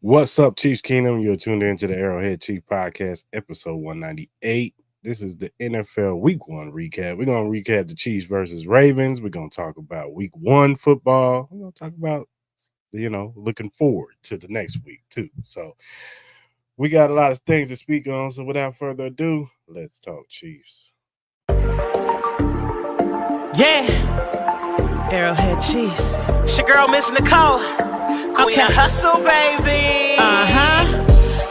What's up, Chiefs Kingdom? You're tuned into the ArrowHead Chief Podcast, episode 198. This is the NFL Week 1 recap. We're going to recap the Chiefs versus Ravens. We're going to talk about Week 1 football. We're going to talk about, looking forward to the next week, too. So we got a lot of things to speak on. So without further ado, let's talk Chiefs. Yeah, Arrowhead Chiefs. It's your girl, Miss Nicole. Queen of Hustle, baby.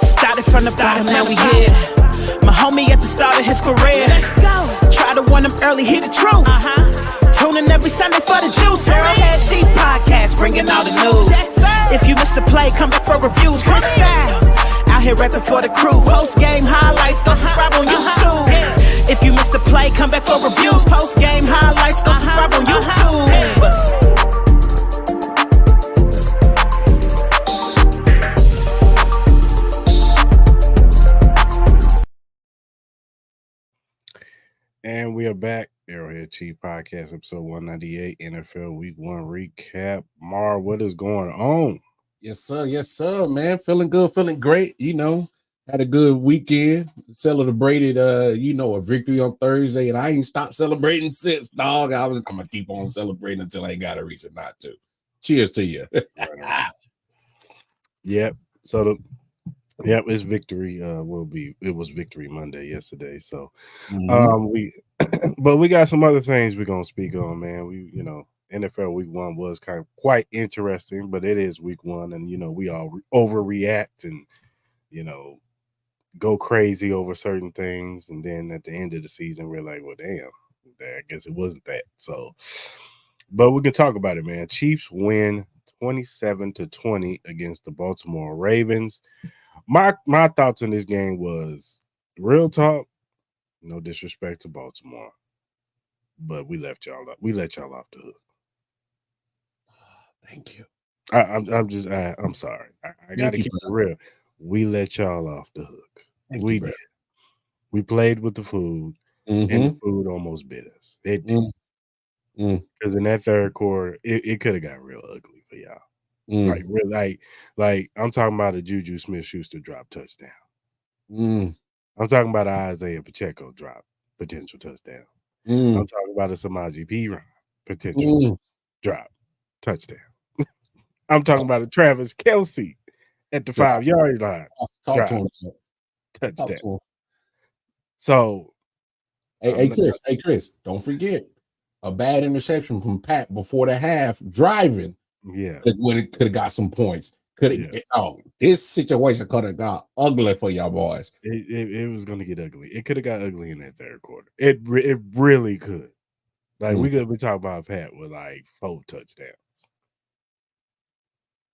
Started from the bottom, now we here. My homie at the start of his career. Let's go. Try to win him early, hear the truth. Tune in every Sunday for the juice. Arrowhead Chief Podcast, bringing all the news. If you missed the play, come back for reviews. Freestyle. Out here rapping for the crew. Post game highlights, go subscribe on YouTube. If you missed the play, come back for reviews. Post game highlights, go subscribe on YouTube. And we are back. Arrowhead Chief Podcast, episode 198, NFL Week 1 recap. Mar, what is going on? Yes, sir, man. Feeling good, feeling great. Had a good weekend. Celebrated, a victory on Thursday, and I ain't stopped celebrating since, dog. I'm gonna keep on celebrating until I ain't got a reason not to. Cheers to you. Yep. So it's victory. It was Victory Monday yesterday. So but we got some other things we're gonna speak on, man. NFL Week 1 was kind of quite interesting, but it is Week 1, and we all overreact and go crazy over certain things, and then at the end of the season we're like, well, damn, I guess it wasn't that. So, but we can talk about it, man. Chiefs win 27-20 against the Baltimore Ravens. My thoughts on this game was, real talk, no disrespect to Baltimore, but we let y'all off the hook. Thank you. I'm sorry. I gotta keep it real. We let y'all off the hook. We did. We played with the food, and the food almost bit us. It did. Because in that third quarter, it could have got real ugly for y'all. Like I'm talking about a Juju Smith-Schuster drop touchdown. I'm talking about an Isaiah Pacheco drop potential touchdown. I'm talking about a Samaje Perine potential drop touchdown. I'm talking about a Travis Kelce at the 5-yard line. Touchdown. So, hey, Chris, don't forget a bad interception from Pat before the half driving. Yeah, when it could have got some points. This situation could have got ugly for y'all boys. It was going to get ugly. It could have got ugly in that third quarter. It really could. Like we could be talking about Pat with like 4 touchdowns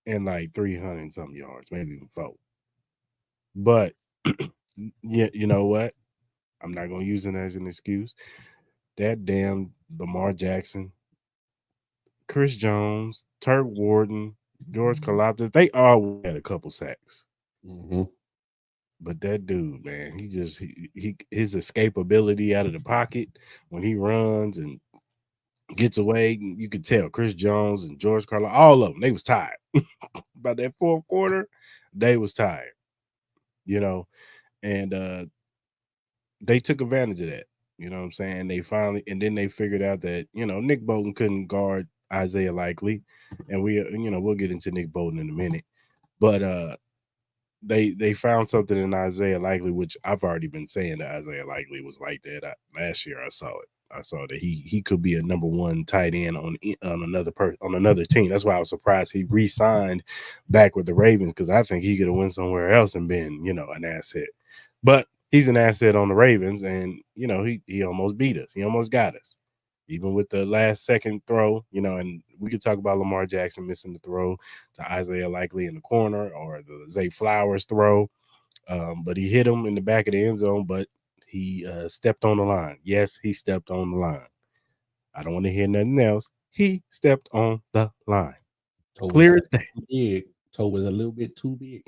and like 300 something yards, maybe even 4. But yeah, you know what? I'm not going to use it as an excuse. That damn Lamar Jackson, Chris Jones, Turk Warden, George Kalafdis, they all had a couple sacks. But that dude, man, his escapability out of the pocket when he runs and gets away, you could tell Chris Jones and George Kalafdis, all of them, they was tired. By that fourth quarter, they was tired, and they took advantage of that. You know what I'm saying? Then they figured out that, Nick Bolton couldn't guard Isaiah Likely, and we'll get into Nick Bolton in a minute. But they found something in Isaiah Likely, which I've already been saying that Isaiah Likely was like that. Last year I saw it. I saw that he could be a number 1 tight end on another team. That's why I was surprised he re-signed back with the Ravens, because I think he could have went somewhere else and been, an asset. But he's an asset on the Ravens, and he almost beat us. He almost got us, even with the last second throw. And we could talk about Lamar Jackson missing the throw to Isaiah Likely in the corner, or the Zay Flowers throw. But he hit him in the back of the end zone, but he stepped on the line. Yes, he stepped on the line. I don't want to hear nothing else. He stepped on the line. Clear as day. Toe was a little bit too big.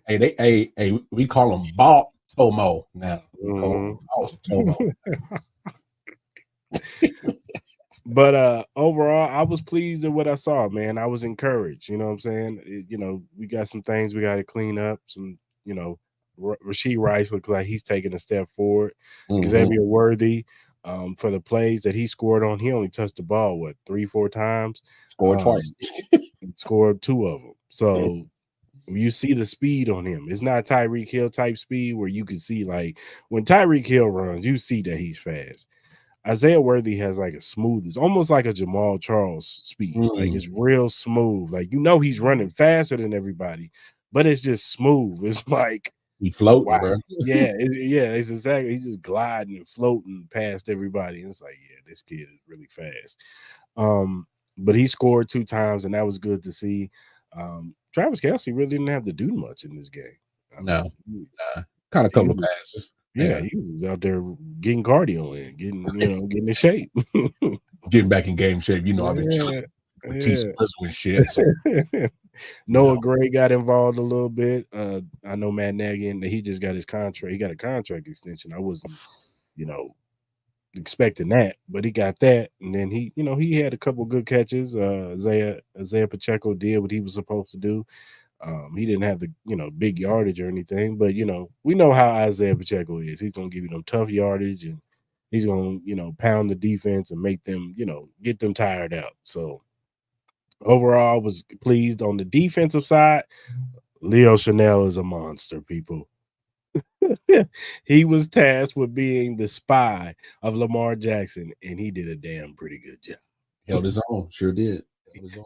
Hey, we call him Baltomo now. We call him Baltomo. But overall, I was pleased with what I saw, man. I was encouraged. You know what I'm saying? We got some things we got to clean up. Some, Rasheed Rice looks like he's taking a step forward. Xavier Worthy, for the plays that he scored on, he only touched the ball 3-4 times. Scored twice. Scored 2 of them. So you see the speed on him. It's not Tyreek Hill type speed where you can see, like, when Tyreek Hill runs, you see that he's fast. Isaiah Worthy has like a smooth, it's almost like a Jamal Charles speed. Like, it's real smooth. Like, he's running faster than everybody, but it's just smooth. It's like he floating, bro. It's exactly, he's just gliding and floating past everybody. And it's like, yeah, this kid is really fast. But he scored 2 times, and that was good to see. Travis Kelce really didn't have to do much in this game. Kind of couple of passes. Yeah, he was out there getting cardio in, getting in shape, getting back in game shape. I've been chilling with T-Swizzle and shit. So. Noah Gray got involved a little bit. I know Matt Nagy, and he just got his contract. He got a contract extension. I wasn't, expecting that, but he got that, and then he had a couple good catches. Isaiah Pacheco did what he was supposed to do. He didn't have the big yardage or anything, but we know how Isaiah Pacheco is. He's gonna give you them tough yardage, and he's gonna pound the defense and make them get them tired out. So overall, I was pleased on the defensive side. Leo Chanel is a monster, people. He was tasked with being the spy of Lamar Jackson, and he did a damn pretty good job. Held his own, sure did.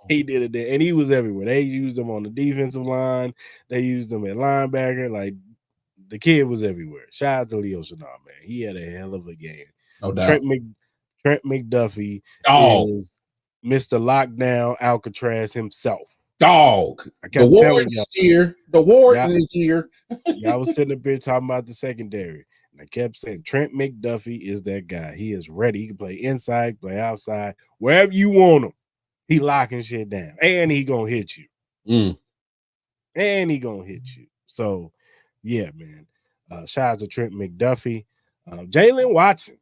He did it, and he was everywhere. They used him on the defensive line. They used him at linebacker. Like, the kid was everywhere. Shout out to Leo Chanel, man. He had a hell of a game. No doubt. Trent McDuffie is Mr. Lockdown Alcatraz himself. Dog. The Warden is here. The Warden is here. I was sitting up here talking about the secondary. And I kept saying, Trent McDuffie is that guy. He is ready. He can play inside, play outside, wherever you want him. He locking shit down, and he gonna hit you. And he gonna hit you. So, yeah, man. Shout out to Trent McDuffie. Jalen Watson.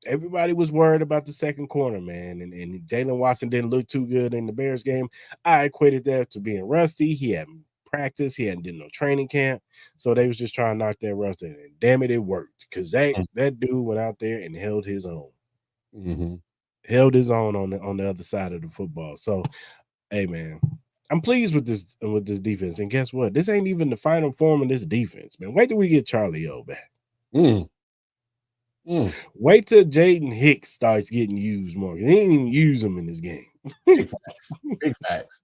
Everybody was worried about the second corner, man. And Jalen Watson didn't look too good in the Bears game. I equated that to being rusty. He hadn't practiced. He hadn't done no training camp. So they was just trying to knock that rust in. And damn it worked. Because that dude went out there and held his own. Held his own on the other side of the football. So, hey, man, I'm pleased with this defense. And guess what? This ain't even the final form of this defense, man. Wait till we get Charlie O back. Wait till Jaden Hicks starts getting used more. He didn't even use him in this game. Big facts. Big facts.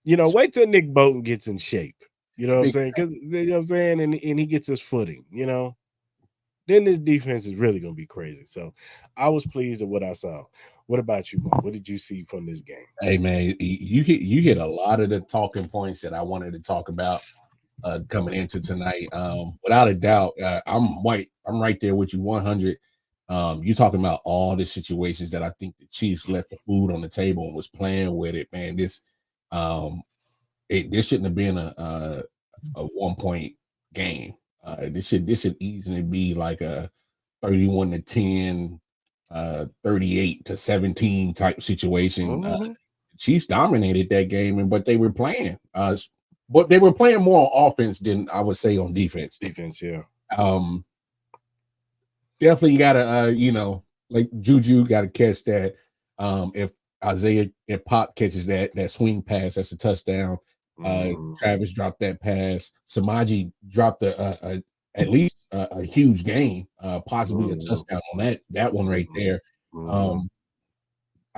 Wait till Nick Bolton gets in shape. You know what I'm saying? Because and he gets his footing. Then this defense is really gonna be crazy. So I was pleased at what I saw. What about you, Mark? What did you see from this game? Hey, man, you hit a lot of the talking points that I wanted to talk about coming into tonight. Without a doubt, I'm right there with you 100. You're talking about all the situations that I think the Chiefs left the food on the table and was playing with it, man. This shouldn't have been a 1-point game. This should easily be like a 31-10, 38-17 type situation. Chiefs dominated that game, but they were playing. But they were playing more on offense than I would say on defense. Yeah. Definitely gotta like Juju gotta catch that. If Pop catches that swing pass, that's a touchdown. Travis dropped that pass. Samaji dropped at least a huge game, possibly a touchdown on that one right there. I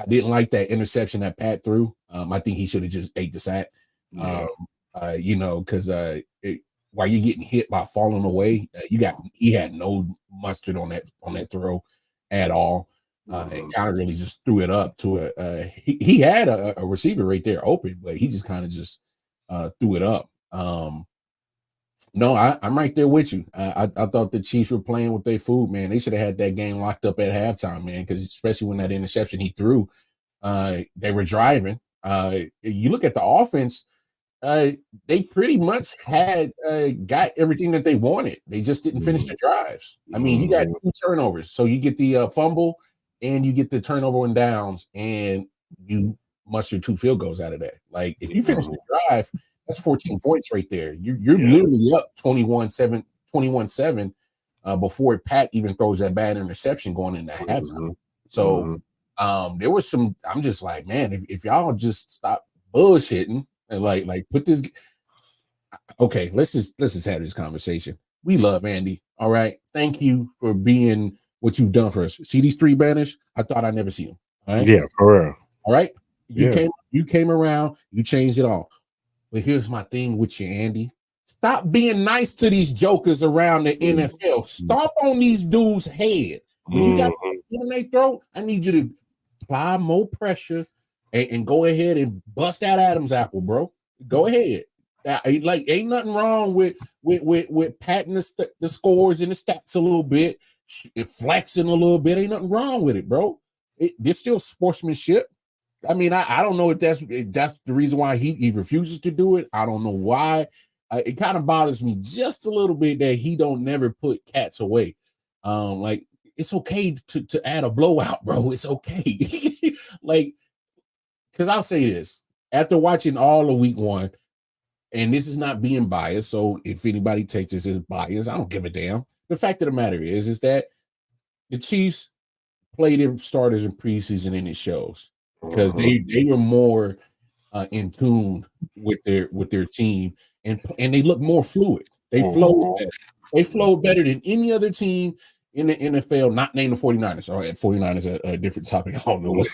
didn't like that interception that Pat threw. I think he should have just ate the sack. Because while you're getting hit by falling away, he had no mustard on that throw at all. And kind of really just threw it up to he had a receiver right there open, but he just kind of just threw it up. No, I'm right there with you. I thought the Chiefs were playing with their food, man. They should have had that game locked up at halftime, man, because especially when that interception he threw, they were driving. You look at the offense, they pretty much had got everything that they wanted. They just didn't finish the drives. I mean, you got 2 turnovers. So you get the fumble, and you get the turnover and downs, and you muster 2 field goals out of that. Like if you finish the drive, that's 14 points right there. You're literally up 21-7 before Pat even throws that bad interception going into halftime. So there was some. I'm just like, man, if y'all just stop bullshitting and like put this. Okay, let's just have this conversation. We love Andy. All right, thank you for being what you've done for us. See these 3 banners? I thought I'd never see them. All right? Yeah, for real. All right, you came around, you changed it all. But here's my thing with you, Andy. Stop being nice to these jokers around the NFL. Stomp on these dudes' head. When you got in their throat, I need you to apply more pressure and go ahead and bust that Adam's apple, bro. Go ahead. Like, ain't nothing wrong with patting the scores and the stats a little bit, flexing a little bit. Ain't nothing wrong with it, bro. There's still sportsmanship. I mean, I don't know if that's the reason why he refuses to do it. I don't know why. It kind of bothers me just a little bit that he don't never put cats away. Like, it's okay to add a blowout, bro. It's okay. Like, because I'll say this. After watching all of week 1, and this is not being biased, so if anybody takes this as bias, I don't give a damn. The fact of the matter is that the Chiefs play their starters in preseason, and it shows because they were more in tune with their team, and they look more fluid. They flowed better than any other team in the NFL, not named the 49ers. All right, 49ers are a different topic. I don't know what's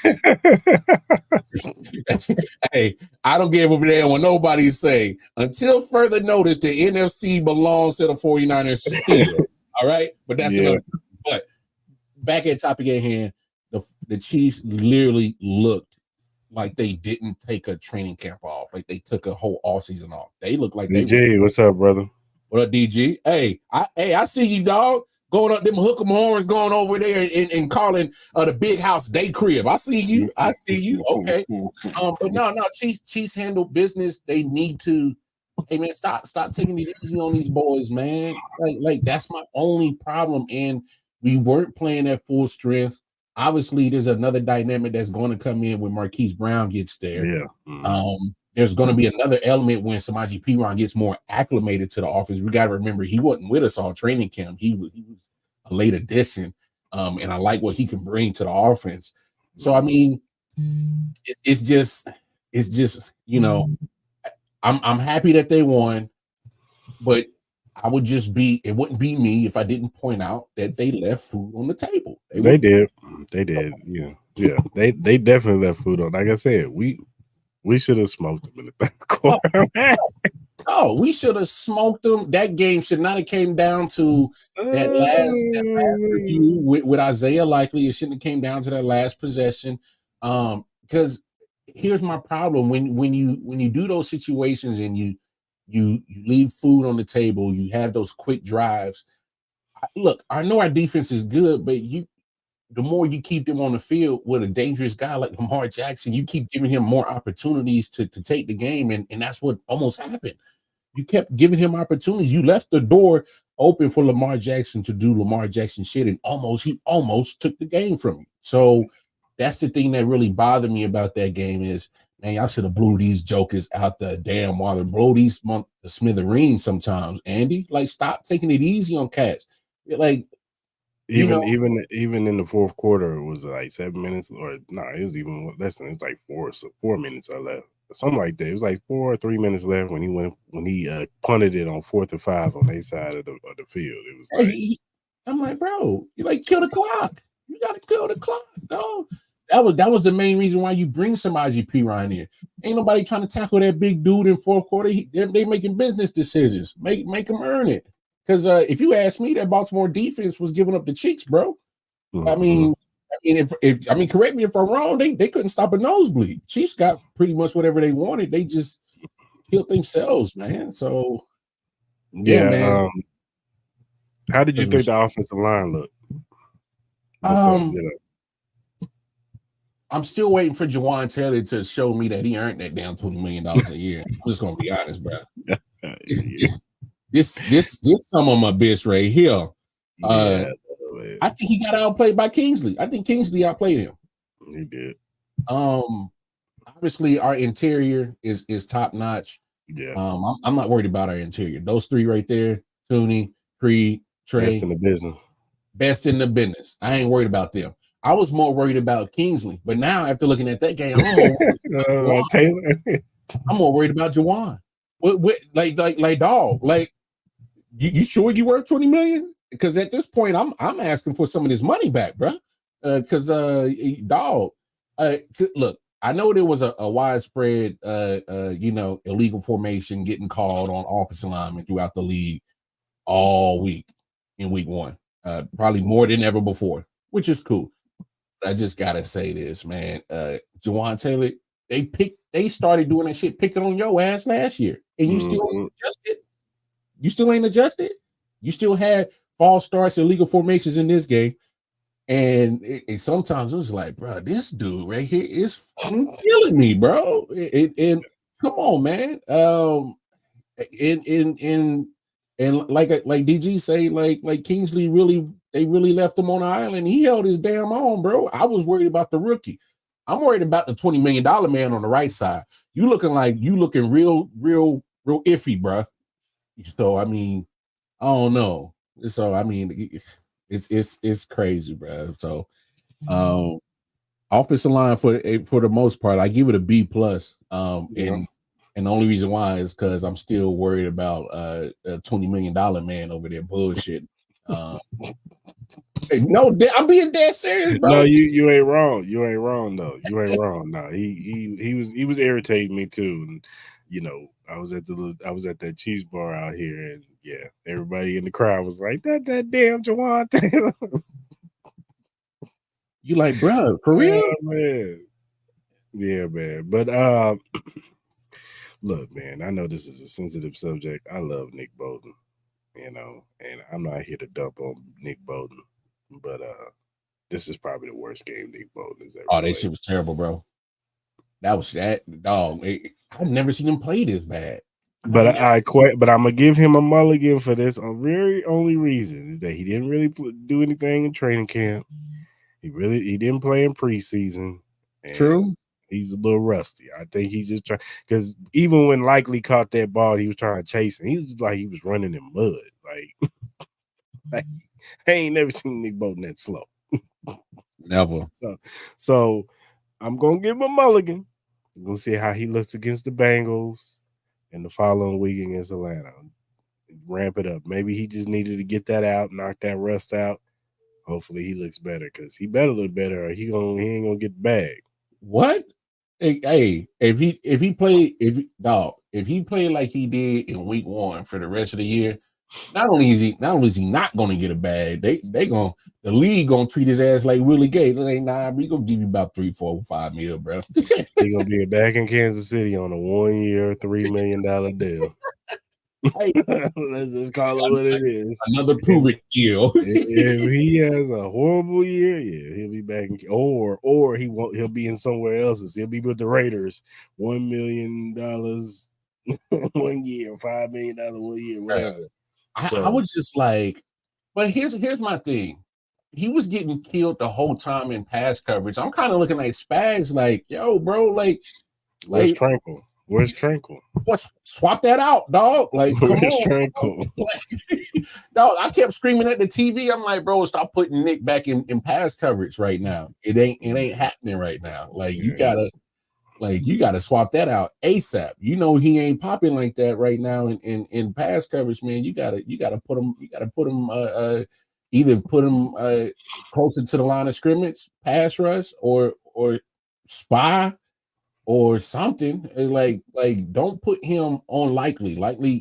Hey, I don't give a damn what nobody say. Until further notice, the NFC belongs to the 49ers still. All right, but that's another. But back at topic at hand, the Chiefs literally looked like they didn't take a training camp off, like they took a whole offseason off. They look like DG, what's up, brother? What up, DG? Hey, I see you, dog. Going up them hook 'em horns, going over there and calling the big house day crib. I see you. Okay. But no, Chiefs handle business. They need to. Hey man, stop taking it easy on these boys, man. Like that's my only problem. And we weren't playing at full strength. Obviously, there's another dynamic that's going to come in when Marquise Brown gets there. Yeah. There's going to be another element when Samaje Perine gets more acclimated to the offense. We got to remember he wasn't with us all training camp. He was a late addition, and I like what he can bring to the offense. So I mean, it's just I'm happy that they won, but I would just it wouldn't be me if I didn't point out that they left food on the table. They did. Yeah. They definitely left food on. Like I said, we should have smoked them in the 3rd quarter. Oh, we should have smoked them. That game should not have came down to that last review with Isaiah Likely. It shouldn't have came down to that last possession. Because here's my problem: when you do those situations and you leave food on the table, you have those quick drives. Look, I know our defense is good, but the more you keep them on the field with a dangerous guy like Lamar Jackson, you keep giving him more opportunities to take the game, and that's what almost happened. You kept giving him opportunities. You left the door open for Lamar Jackson to do Lamar Jackson shit, and he almost took the game from you. So that's the thing that really bothered me about that game is, man, y'all should have blew these jokers out the damn water. Blow these the smithereens sometimes, Andy. Like, stop taking it easy on cats. Like, even in the 4th quarter, it was like 7 minutes, or no, it was even less than. It's like 4 minutes I left, something like that. It was like 4 or 3 minutes left when he punted it on 4th and 5 on their side of the field. It was like, I'm like, bro, you like kill the clock. You gotta kill the clock, dog. That was the main reason why you bring Samaje Perine in. Ain't nobody trying to tackle that big dude in 4th quarter. They making business decisions. Make them earn it. Because if you ask me, that Baltimore defense was giving up the cheeks, bro. I mean, correct me if I'm wrong. They couldn't stop a nosebleed. Chiefs got pretty much whatever they wanted. They just killed themselves, man. So yeah, man. How did you think the offensive line looked? I'm still waiting for Jawan Taylor to show me that he earned that damn $20 million a year. I'm just gonna be honest, bro. This some of my bitch right here. man. I think he got outplayed by Kingsley. I think Kingsley outplayed him. He did. Obviously our interior is top notch. Yeah. I'm not worried about our interior. Those three right there, Tooney, Creed, Trey. Best in the business. Best in the business. I ain't worried about them. I was more worried about Kingsley, but now after looking at that game, I'm more worried about Juwan. What like dog? Like you sure you worth $20 million? Because at this point, I'm asking for some of this money back, bro. Because dog, look, I know there was a widespread illegal formation getting called on offensive linemen throughout the league all week in week one. Probably more than ever before, which is cool. I just gotta say this, man. Juwan Taylor, they started doing that shit picking on your ass last year, and you still ain't adjusted. You still ain't adjusted. You still had false starts, illegal formations in this game, and sometimes it was like, bro, this dude right here is killing me, bro. And come on, man. And like DG say, like Kingsley they really left him on the island. He held his damn own, bro. I was worried about the rookie. I'm worried about the $20 million man on the right side. You looking real iffy, bro. So I mean, I don't know. So I mean, it's crazy, bro. So offensive line for the most part, I give it a B plus. And the only reason why is because I'm still worried about a $20 million man over there bullshit. No, I'm being dead serious, bro. No, you ain't wrong. You ain't wrong though. You ain't wrong. No, he was irritating me too. And I was at that Chiefs bar out here, and yeah, everybody in the crowd was like, that damn Juwan Taylor. You like, bro, for real? Man. Yeah, man. But look, man, I know this is a sensitive subject. I love Nick Bolton, and I'm not here to dump on Nick Bolton, but this is probably the worst game Nick Bolton has ever played. That shit was terrible, bro. That dog. I've never seen him play this bad. But I'm gonna give him a mulligan for this. A very only reason is that he didn't really do anything in training camp. He didn't play in preseason. True. He's a little rusty. I think he's just trying, because even when Likely caught that ball, he was trying to chase him. He was like he was running in mud. Like I ain't never seen Nick Bolton that slow. Never. So I'm gonna give him a mulligan. We're gonna see how he looks against the Bengals and the following week against Atlanta. Ramp it up. Maybe he just needed to get that out, knock that rust out. Hopefully he looks better, because he better look better, or he ain't gonna get the bag. What? Hey, if he played like he did in week one for the rest of the year, not only is he not gonna get a bag, the league gonna treat his ass like Willie Gay. Like, nah, we gonna give you about 3, 4, 5 mil, bro. He gonna be back in Kansas City on a 1-year, $3 million deal. Hey, let's just call it what it is. Another proven deal. If he has a horrible year, yeah, he'll be back in, or he'll be in somewhere else. He'll be with the Raiders. $1 million 1 year, $5 million 1 year, whatever. I was just like, but here's my thing. He was getting killed the whole time in pass coverage. I'm kind of looking at Spags like, yo, bro, where's Tranquil? Where's Tranquil? Swap that out, dog. Like, come on, Tranquil? Dog, I kept screaming at the TV. I'm like, bro, stop putting Nick back in pass coverage right now. It ain't happening right now. Like, you gotta swap that out ASAP. He ain't popping like that right now in pass coverage, man. You gotta put him either put him closer to the line of scrimmage, pass rush, or spy or something. Like don't put him on Likely.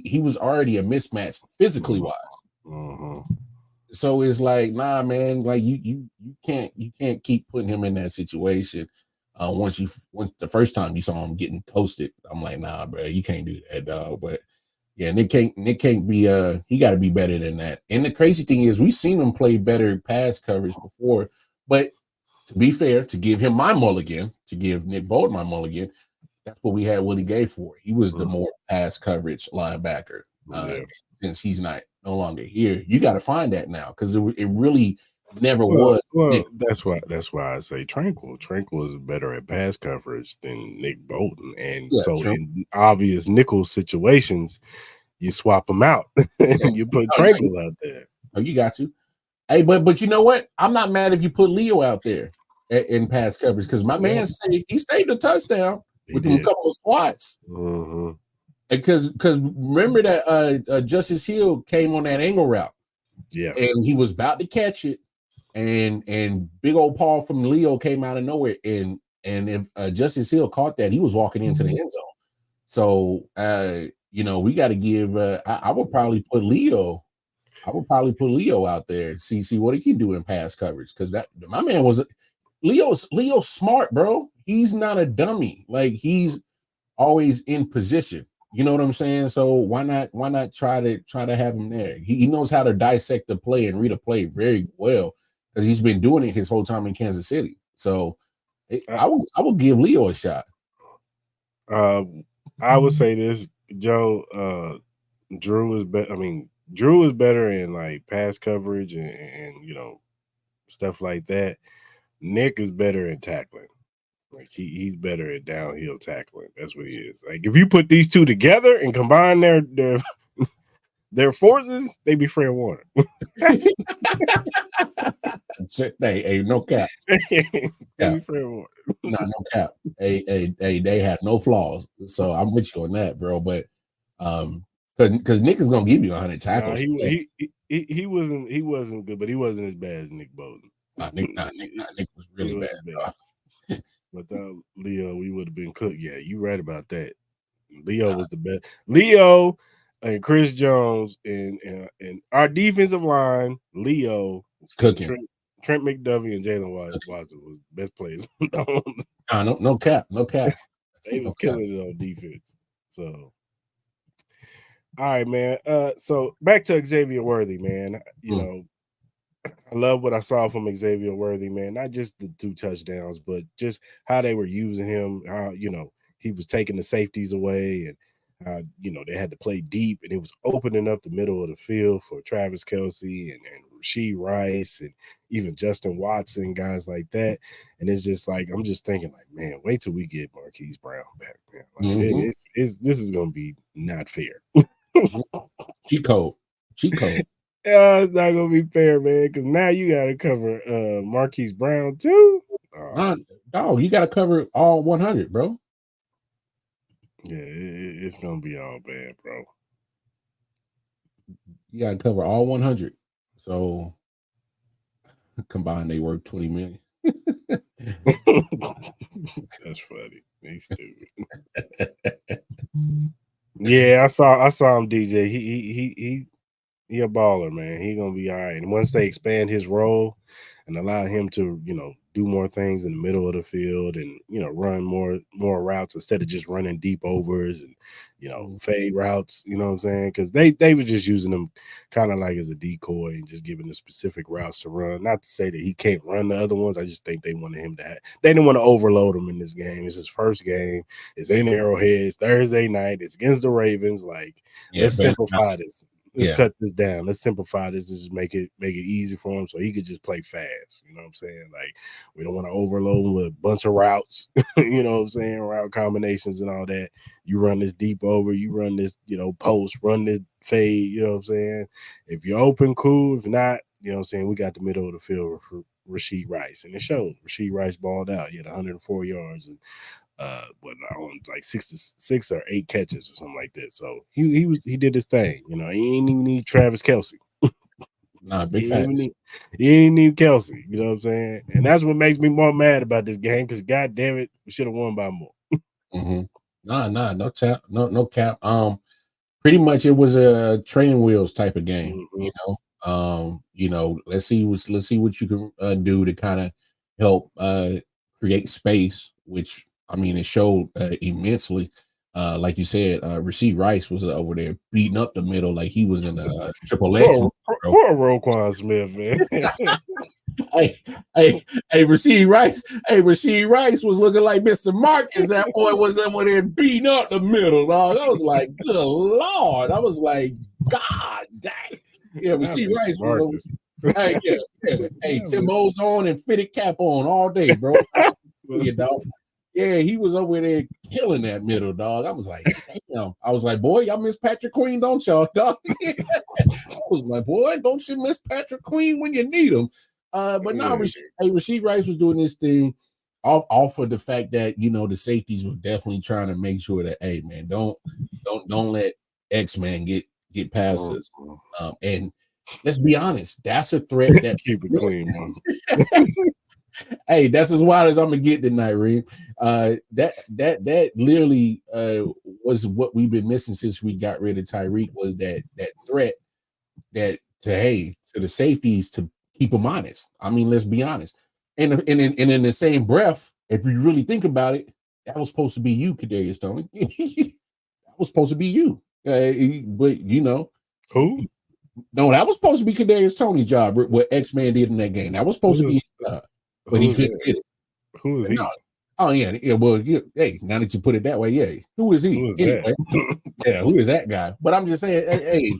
He was already a mismatch physically wise. Uh-huh. So it's like, nah, man, like you can't keep putting him in that situation. Once the first time you saw him getting toasted, I'm like, nah, bro, you can't do that, dog. But yeah, Nick can't be he got to be better than that. And the crazy thing is, we've seen him play better pass coverage before. But to be fair, to give him my mulligan, to give Nick Bolton my mulligan, that's what we had Willie Gay for. He was the more pass coverage linebacker. Since he's no longer here, you got to find that now, because it really never was. Well, that's why I say Tranquil. Tranquil is better at pass coverage than Nick Bolton, and Yeah, so true. in obvious nickel situations, you swap them out and you put Tranquil out there. Oh, you got to. Hey, but you know what? I'm not mad if you put Leo out there in pass coverage because my man saved a touchdown with them couple of squats. Mm-hmm. Because remember that Justice Hill came on that angle route, and he was about to catch it, and big old Paul from Leo came out of nowhere, and if Justice Hill caught that, he was walking into the end zone. So we got to give. I would probably put Leo. Out there. See what he can do in pass coverage because that my man was Leo's smart, bro. He's not a dummy. Like he's always in position. You know what I'm saying? So why not try to have him there? He knows how to dissect the play and read a play very well because he's been doing it his whole time in Kansas City. So I would give Leo a shot. I would say this, Joe. Drew is better. I mean, Drew is better in like pass coverage and stuff like that. Nick is better in tackling. Like he's better at downhill tackling. That's what he is. Like if you put these two together and combine their forces, they be Fred Warner. Hey, no cap. Be Fred Warner. No cap. Hey, they had no flaws. So I'm with you on that, bro. But because Nick is gonna give you 100 tackles. He wasn't good, but he wasn't as bad as Nick Bolton. Nick was really bad. But Leo, we would have been cooked. Yeah, you right about that. Leo was the best. Leo and Chris Jones and our defensive line. Leo cooking. Trent McDuffie and Jalen Watson was best players. No cap. They was killing it on defense. So, all right, man. So back to Xavier Worthy, man. You know, I love what I saw from Xavier Worthy, man. Not just the 2 touchdowns, but just how they were using him. How he was taking the safeties away, and how they had to play deep, and it was opening up the middle of the field for Travis Kelce and Rashee Rice and even Justin Watson, guys like that. And it's just like I'm just thinking, like, man, wait till we get Marquise Brown back, man. Like, this is gonna be not fair. Cheat code. Yeah, it's not gonna be fair, man. Because now you got to cover Marquise Brown too. No, you got to cover all 100, bro. Yeah, it's gonna be all bad, bro. You got to cover all 100. So combined, they work 20 million. That's funny. He's stupid. Yeah, I saw him, DJ. He a baller, man. He gonna be all right. And once they expand his role and allow him to, do more things in the middle of the field and run more routes instead of just running deep overs and fade routes, you know what I'm saying? Because they were just using them kind of like as a decoy and just giving the specific routes to run. Not to say that he can't run the other ones. I just think they wanted him to they didn't want to overload him in this game. It's his first game. It's in Arrowhead. It's Thursday night. It's against the Ravens. Like, let's simplify this. Let's cut this down. Let's simplify this. Just make it easy for him so he could just play fast. You know what I'm saying? Like, we don't want to overload him with a bunch of routes, you know what I'm saying? Route combinations and all that. You run this deep over, you run this, post, run this fade, you know what I'm saying? If you're open, cool. If not, you know what I'm saying? We got the middle of the field for Rashee Rice. And it showed. Rashee Rice balled out. He had 104 yards and on like 6 or 8 catches or something like that. So he did his thing. He ain't even need Travis Kelce. Nah, big facts. He ain't need Kelce. You know what I'm saying? And that's what makes me more mad about this game because God damn it, we should have won by more. Nah, no cap. Pretty much it was a training wheels type of game. Let's see what you can do to kind of help create space, which I mean, it showed immensely. Like you said, Rashee Rice was over there beating up the middle like he was in a Triple X. Poor Roquan Smith, man. hey, Rashee Rice was looking like Mr. Marcus. That boy was over there beating up the middle, dog. I was like, good Lord. I was like, God dang. Yeah, Rashee Rice was over. Hey, yeah. Hey, Timbo's on and fitted cap on all day, bro. You dog. Yeah, he was over there killing that middle, dog. I was like, damn. I was like, boy, y'all miss Patrick Queen, don't y'all, dog? I was like, boy, don't you miss Patrick Queen when you need him? But now, Rasheed Rice was doing this thing off of the fact that, you know, the safeties were definitely trying to make sure that, hey, man, don't let X-Man get past us. And let's be honest, that's a threat that keep it clean, man. Hey, that's as wild as I'm gonna get tonight, Reem. That literally was what we've been missing since we got rid of Tyreek, was that threat to the safeties to keep them honest. I mean, let's be honest. And in the same breath, if you really think about it, that was supposed to be you, Kadarius Toney. That was supposed to be you. But you know who? No, that was supposed to be Kadarius Toney's job. What X-Man did in that game, that was supposed to be his job, but he couldn't get it. Who is he? No. Oh yeah. Well, hey, now that you put it that way, yeah. Who is he? Anyway, yeah, who is that guy? But I'm just saying, hey,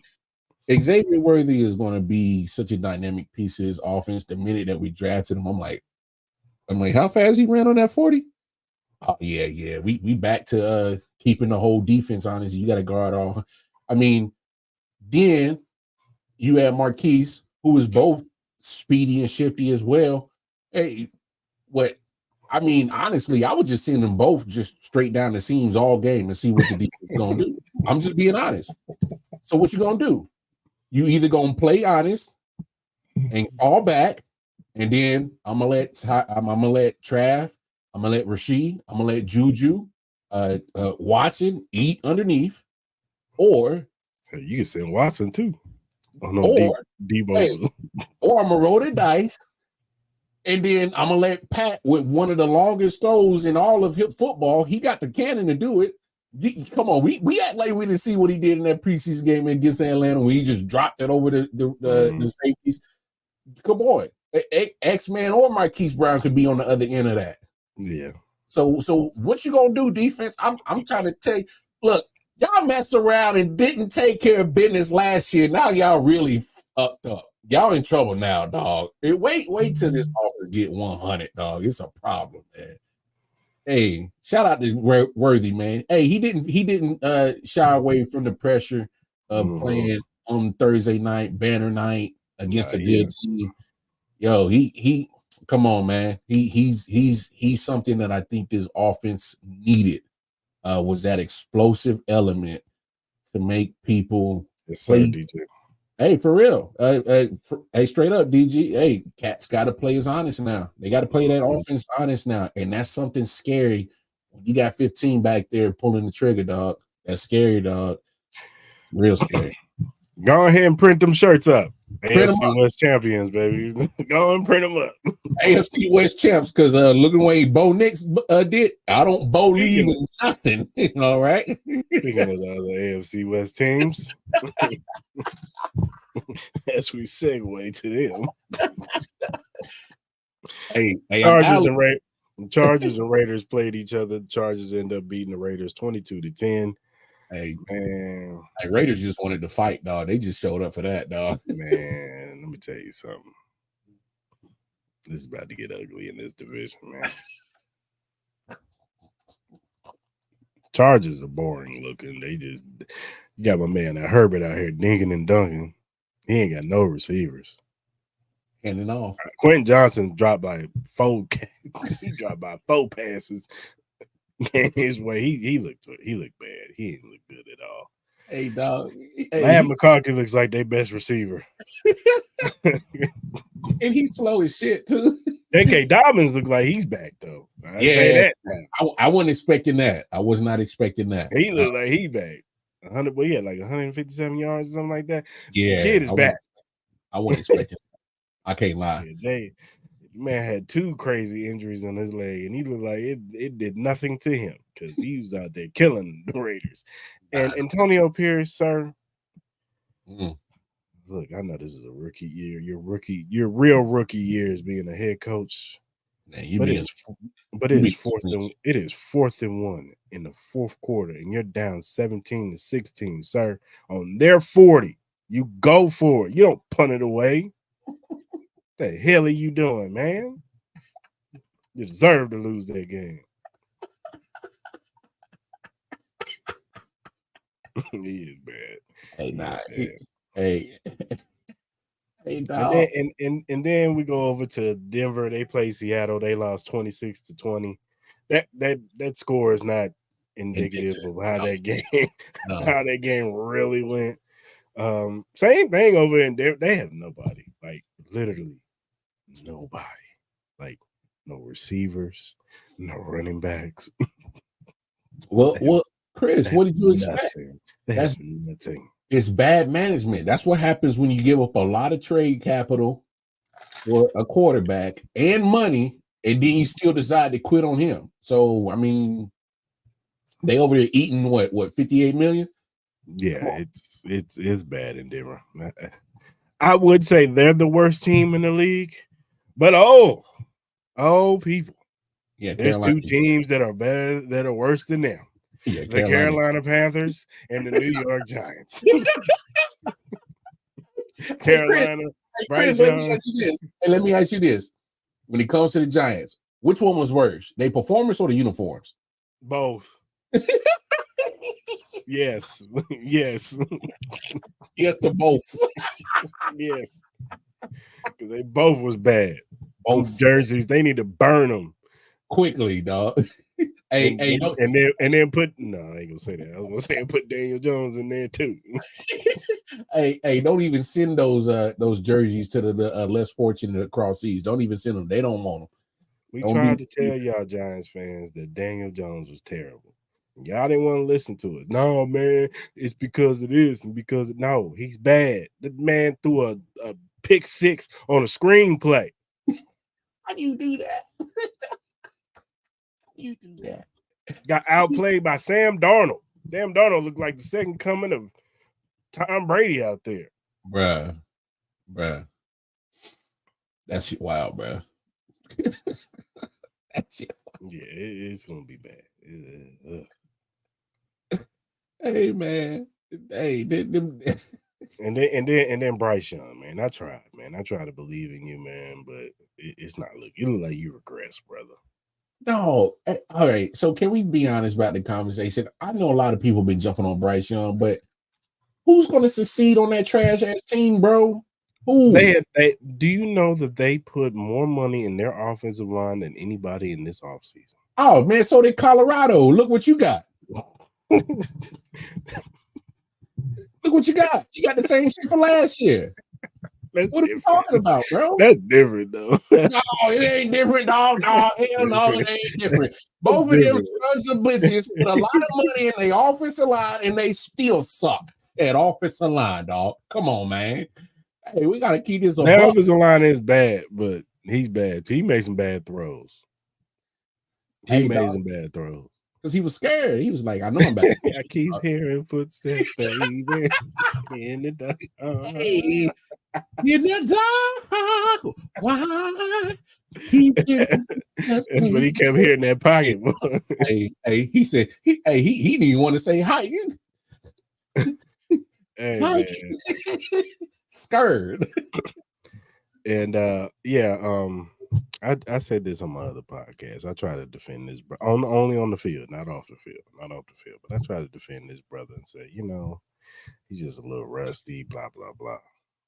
Xavier Worthy is going to be such a dynamic piece of his offense. The minute that we drafted him, I'm like, how fast he ran on that 40? Oh yeah. We back to keeping the whole defense honest. You got to guard all. I mean, then you had Marquise, who is both speedy and shifty as well. Hey, honestly, I would just send them both just straight down the seams all game and see what the defense is gonna do. I'm just being honest. So what you gonna do? You either gonna play honest and fall back, and then I'm gonna let Trav, I'm gonna let Rasheed, I'm gonna let Juju, Watson eat underneath, or you can send Watson too. Oh, no, Debo. Hey, or I'm gonna roll the dice, and then I'm gonna let Pat, with one of the longest throws in all of hip football, he got the cannon to do it. Come on, we act like we didn't see what he did in that preseason game against Atlanta when he just dropped it over the safeties. Come on, X-Man or Marquise Brown could be on the other end of that. Yeah. So what you gonna do, defense? I'm trying to tell you. Look. Y'all messed around and didn't take care of business last year. Now y'all really upped up. Y'all in trouble now, dog. Wait till this offense get 100, dog. It's a problem, man. Hey, shout out to Worthy, man. Hey, he didn't shy away from the pressure of playing on Thursday night, banner night against a good team. Yo, he come on, man. He's something that I think this offense needed. Was that explosive element to make people play. DJ. Hey, for real. Hey, straight up, DG. Hey, Cats got to play as honest now. They got to play that offense honest now. And that's something scary. When you got 15 back there pulling the trigger, dog. That's scary, dog. Real scary. Go ahead and print them shirts up. AFC West champions, baby. Go and print them up. AFC West champs, because looking the way Bo Nix did, I don't believe in nothing. All right. Speaking of the other AFC West teams, as we segue to them. Hey, Chargers and Raiders played each other. The Chargers end up beating the Raiders 22-10. Hey, man. Hey, Raiders just wanted to fight, dog. They just showed up for that, dog. Man, let me tell you something. This is about to get ugly in this division, man. Chargers are boring looking. You got my man Herbert out here dinking and dunking. He ain't got no receivers. Handing off. Quentin Johnson dropped by 4 passes. His way, he looked bad. He didn't look good at all. Hey, dog. Matt McCarthy looks like their best receiver. And he's slow as shit, too. J.K. Dobbins look like he's back, though. I wasn't expecting that. I was not expecting that. He looked like he back. 100, he had like 157 yards or something like that. Yeah. The kid is back. I wasn't expecting that. I can't lie. Yeah, man had 2 crazy injuries on his leg, and he looked like it did nothing to him because he was out there killing the Raiders. And Antonio Pierce, sir, look, I know this is a rookie year. Your real rookie year is being a head coach. Man, it is 4th and 1 in the 4th quarter, and you're down 17-16, sir. On their 40, you go for it. You don't punt it away. The hell are you doing, man? You deserve to lose that game. He is bad. Hey, nah. Bad. Hey, hey, And dog. then and then we go over to Denver. They play Seattle. They lost 26-20. That score is not indicative of how that game really went. Same thing over in Denver. They have nobody, like literally nobody, like no receivers, no running backs. Well, Chris, what did you expect? That's nothing. It's bad management. That's what happens when you give up a lot of trade capital for a quarterback and money, and then you still decide to quit on him. So, I mean, they over there eating what 58 million? Yeah, it's bad in Denver. I would say they're the worst team in the league, but people. Yeah, there's two teams that are better, that are worse than them. Yeah, the Carolina Panthers and the New York Giants. Carolina. Chris, let me ask you this. When it comes to the Giants, which one was worse? They performance or the uniforms? Both. Yes. Yes. Yes to both. Yes. Because they both was bad. Both jerseys, they need to burn them quickly, dog. And then put I ain't gonna say that. I was gonna say put Daniel Jones in there too. hey, don't even send those jerseys to the less fortunate across seas. Don't even send them. They don't want them. We tried to tell y'all Giants fans that Daniel Jones was terrible. Y'all didn't want to listen to it. No, man, it's because of this and because no, he's bad. The man threw a pick six on a screenplay. How do you do that? You do that. Got outplayed by Sam Darnold. Sam Darnold looked like the second coming of Tom Brady out there. Bruh. That's wild, bruh. Yeah, it's gonna be bad. Hey, man. Hey, and then Bryce Young, man. I tried to believe in you, man, but it's not looking. You look like you regress, brother. No, all right. So can we be honest about the conversation? I know a lot of people been jumping on Bryce Young, but who's going to succeed on that trash ass team, bro? Who? Do you know that they put more money in their offensive line than anybody in this offseason? Oh man, so did Colorado. Look what you got. Look what you got. You got the same shit for last year. What are you talking about, bro? That's different, though. No, it ain't different, dog. No, hell no, it ain't different. Both of them sons of bitches put a lot of money in their offensive line, and they still suck at offensive line, dog. Come on, man. Hey, we gotta keep this. Their offensive line is bad, but he's bad. He made some bad throws. He made some bad throws. Because he was scared. He was like, I know I'm back. I keep hearing footsteps fading in the dark. Hey, in the dark. Why? That's what he kept hearing in that pocket. Hey, he said, he didn't even want to say hi. Hey, hi. Scared. And I said this on my other podcast. I try to defend this only on the field, not off the field. But I try to defend this brother and say, he's just a little rusty, blah blah blah.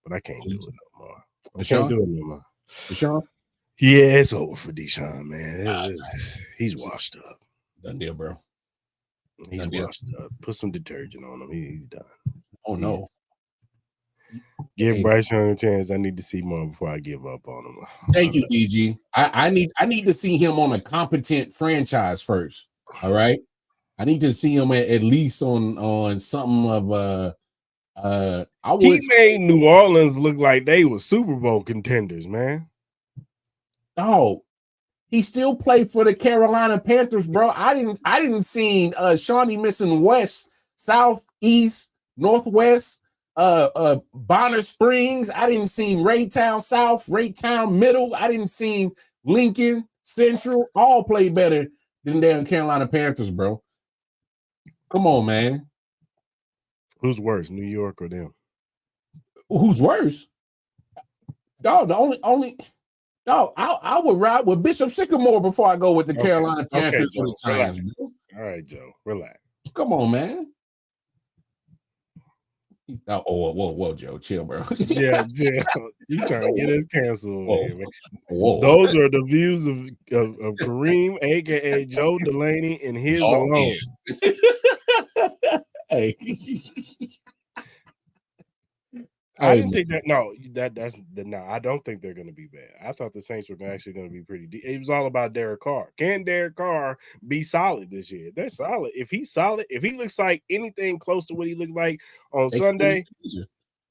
But I can't do it no more. Can't do it no more. Deshaun? Yeah, it's over for Deshaun, man. He's washed up. Done deal, bro. He's washed up. Put some detergent on him. He's done. Oh no. Give Bryce Young a chance. I need to see more before I give up on him. Thank you, DG. I need to see him on a competent franchise first. All right. I need to see him at least on something of He made New Orleans look like they were Super Bowl contenders, man. Oh, he still played for the Carolina Panthers, bro. I didn't see Shawnee missing west, south, east, northwest. Bonner Springs. I didn't see Raytown South, Raytown Middle. I didn't see Lincoln Central. All play better than damn Carolina Panthers, bro. Come on, man. Who's worse, New York or them? Who's worse? Dog, the only dog, I would ride with Bishop Sycamore before I go with the Carolina Panthers or the Giants. All right, Joe, relax. Come on, man. Whoa, Joe, chill, bro. Yeah. You trying to get us canceled? Whoa. Those are the views of Kareem, aka Joe Delaney, and his alone. Hey. I didn't think that. No, I don't think they're going to be bad. I thought the Saints were actually going to be pretty deep. It was all about Derek Carr. Can Derek Carr be solid this year? They're solid. If he's solid, if he looks like anything close to what he looked like on Sunday,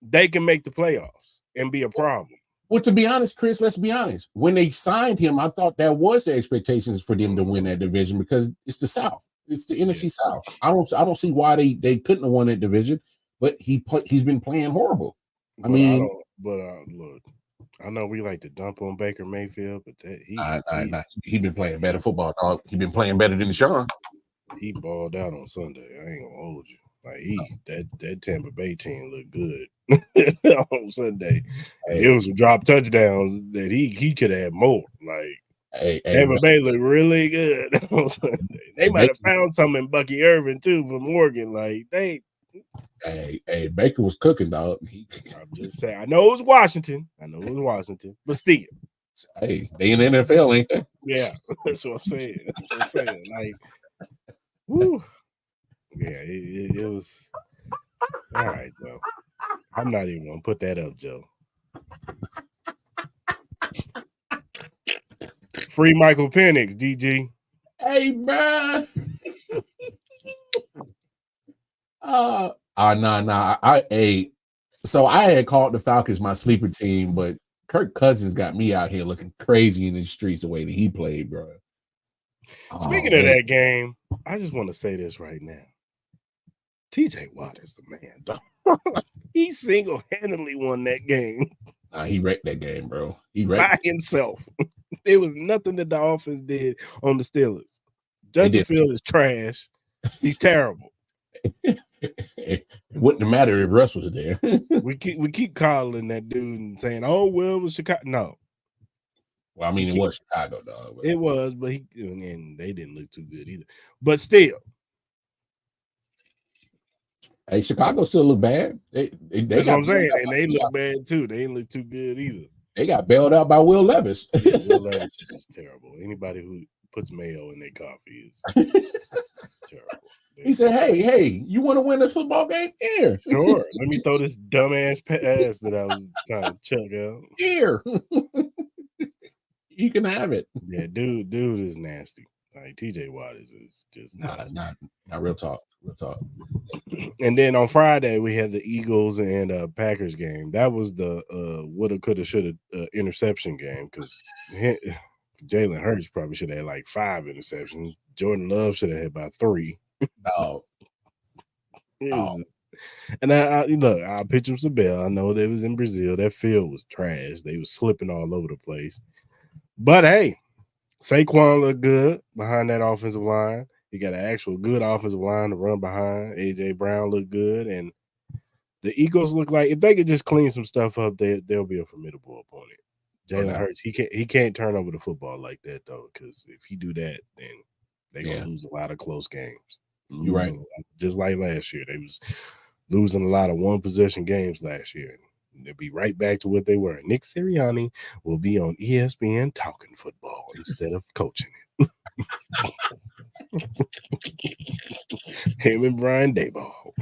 they can make the playoffs and be a problem. Well, to be honest, Chris, let's be honest. When they signed him, I thought that was the expectations for them to win that division because it's the South. It's the NFC South. I don't see why they couldn't have won that division, but he's been playing horrible. Look, I know we like to dump on Baker Mayfield, but he's been playing better football, dog. He's been playing better than Deshaun. He balled out on Sunday. I ain't gonna hold you. Like that Tampa Bay team looked good on Sunday. It was some drop touchdowns that he could have more. Like Tampa Bay looked really good on Sunday. They might have found something in Bucky Irvin too from Oregon. Like Hey, Baker was cooking, dog. I'm just saying. I know it was Washington, but still. Hey, they in the NFL, ain't they? Yeah, that's what I'm saying. Like, woo. Yeah, it was all right, Joe. I'm not even gonna put that up, Joe. Free Michael Penix, DG. Hey, bro. So I had called the Falcons my sleeper team, but Kirk Cousins got me out here looking crazy in the streets the way that he played, bro. Speaking of that game, I just want to say this right now. TJ Watt is the man, dog. He single-handedly won that game. He wrecked that game, bro. He wrecked by himself. There was nothing that the offense did on the Steelers. Justin Fields is trash. He's terrible. It wouldn't have mattered if Russ was there. we keep calling that dude and saying, "Oh, well, it was Chicago." No. Well, I mean, it was Chicago, dog. It was, but and they didn't look too good either. But still, hey, Chicago still look bad. They that's what I'm saying, and they look bad too. They didn't look too good either. They got bailed out by Will Levis. Will Levis is terrible. Anybody who puts mayo in their coffee is terrible. He said, hey, you want to win this football game? Here. Sure. Let me throw this dumbass pass that I was trying to chuck out. Here. You can have it. Yeah, dude is nasty. Like TJ Watt is just not real talk. Real talk. And then on Friday we had the Eagles and Packers game. That was the woulda, coulda, shoulda interception game because Jalen Hurts probably should have had like 5 interceptions. Jordan Love should have had about 3. No. And I'll pitch him some bell. I know they was in Brazil. That field was trash. They was slipping all over the place. But hey, Saquon looked good behind that offensive line. He got an actual good offensive line to run behind. AJ Brown looked good, and the Eagles look like if they could just clean some stuff up, they'll be a formidable opponent. Jalen Hurts, he can't turn over the football like that though, because if he do that, then they're gonna lose a lot of close games. You're right. Just like last year, they was losing a lot of one possession games last year. They'll be right back to what they were. Nick Sirianni will be on ESPN talking football instead of coaching it. Him and Brian Daboll.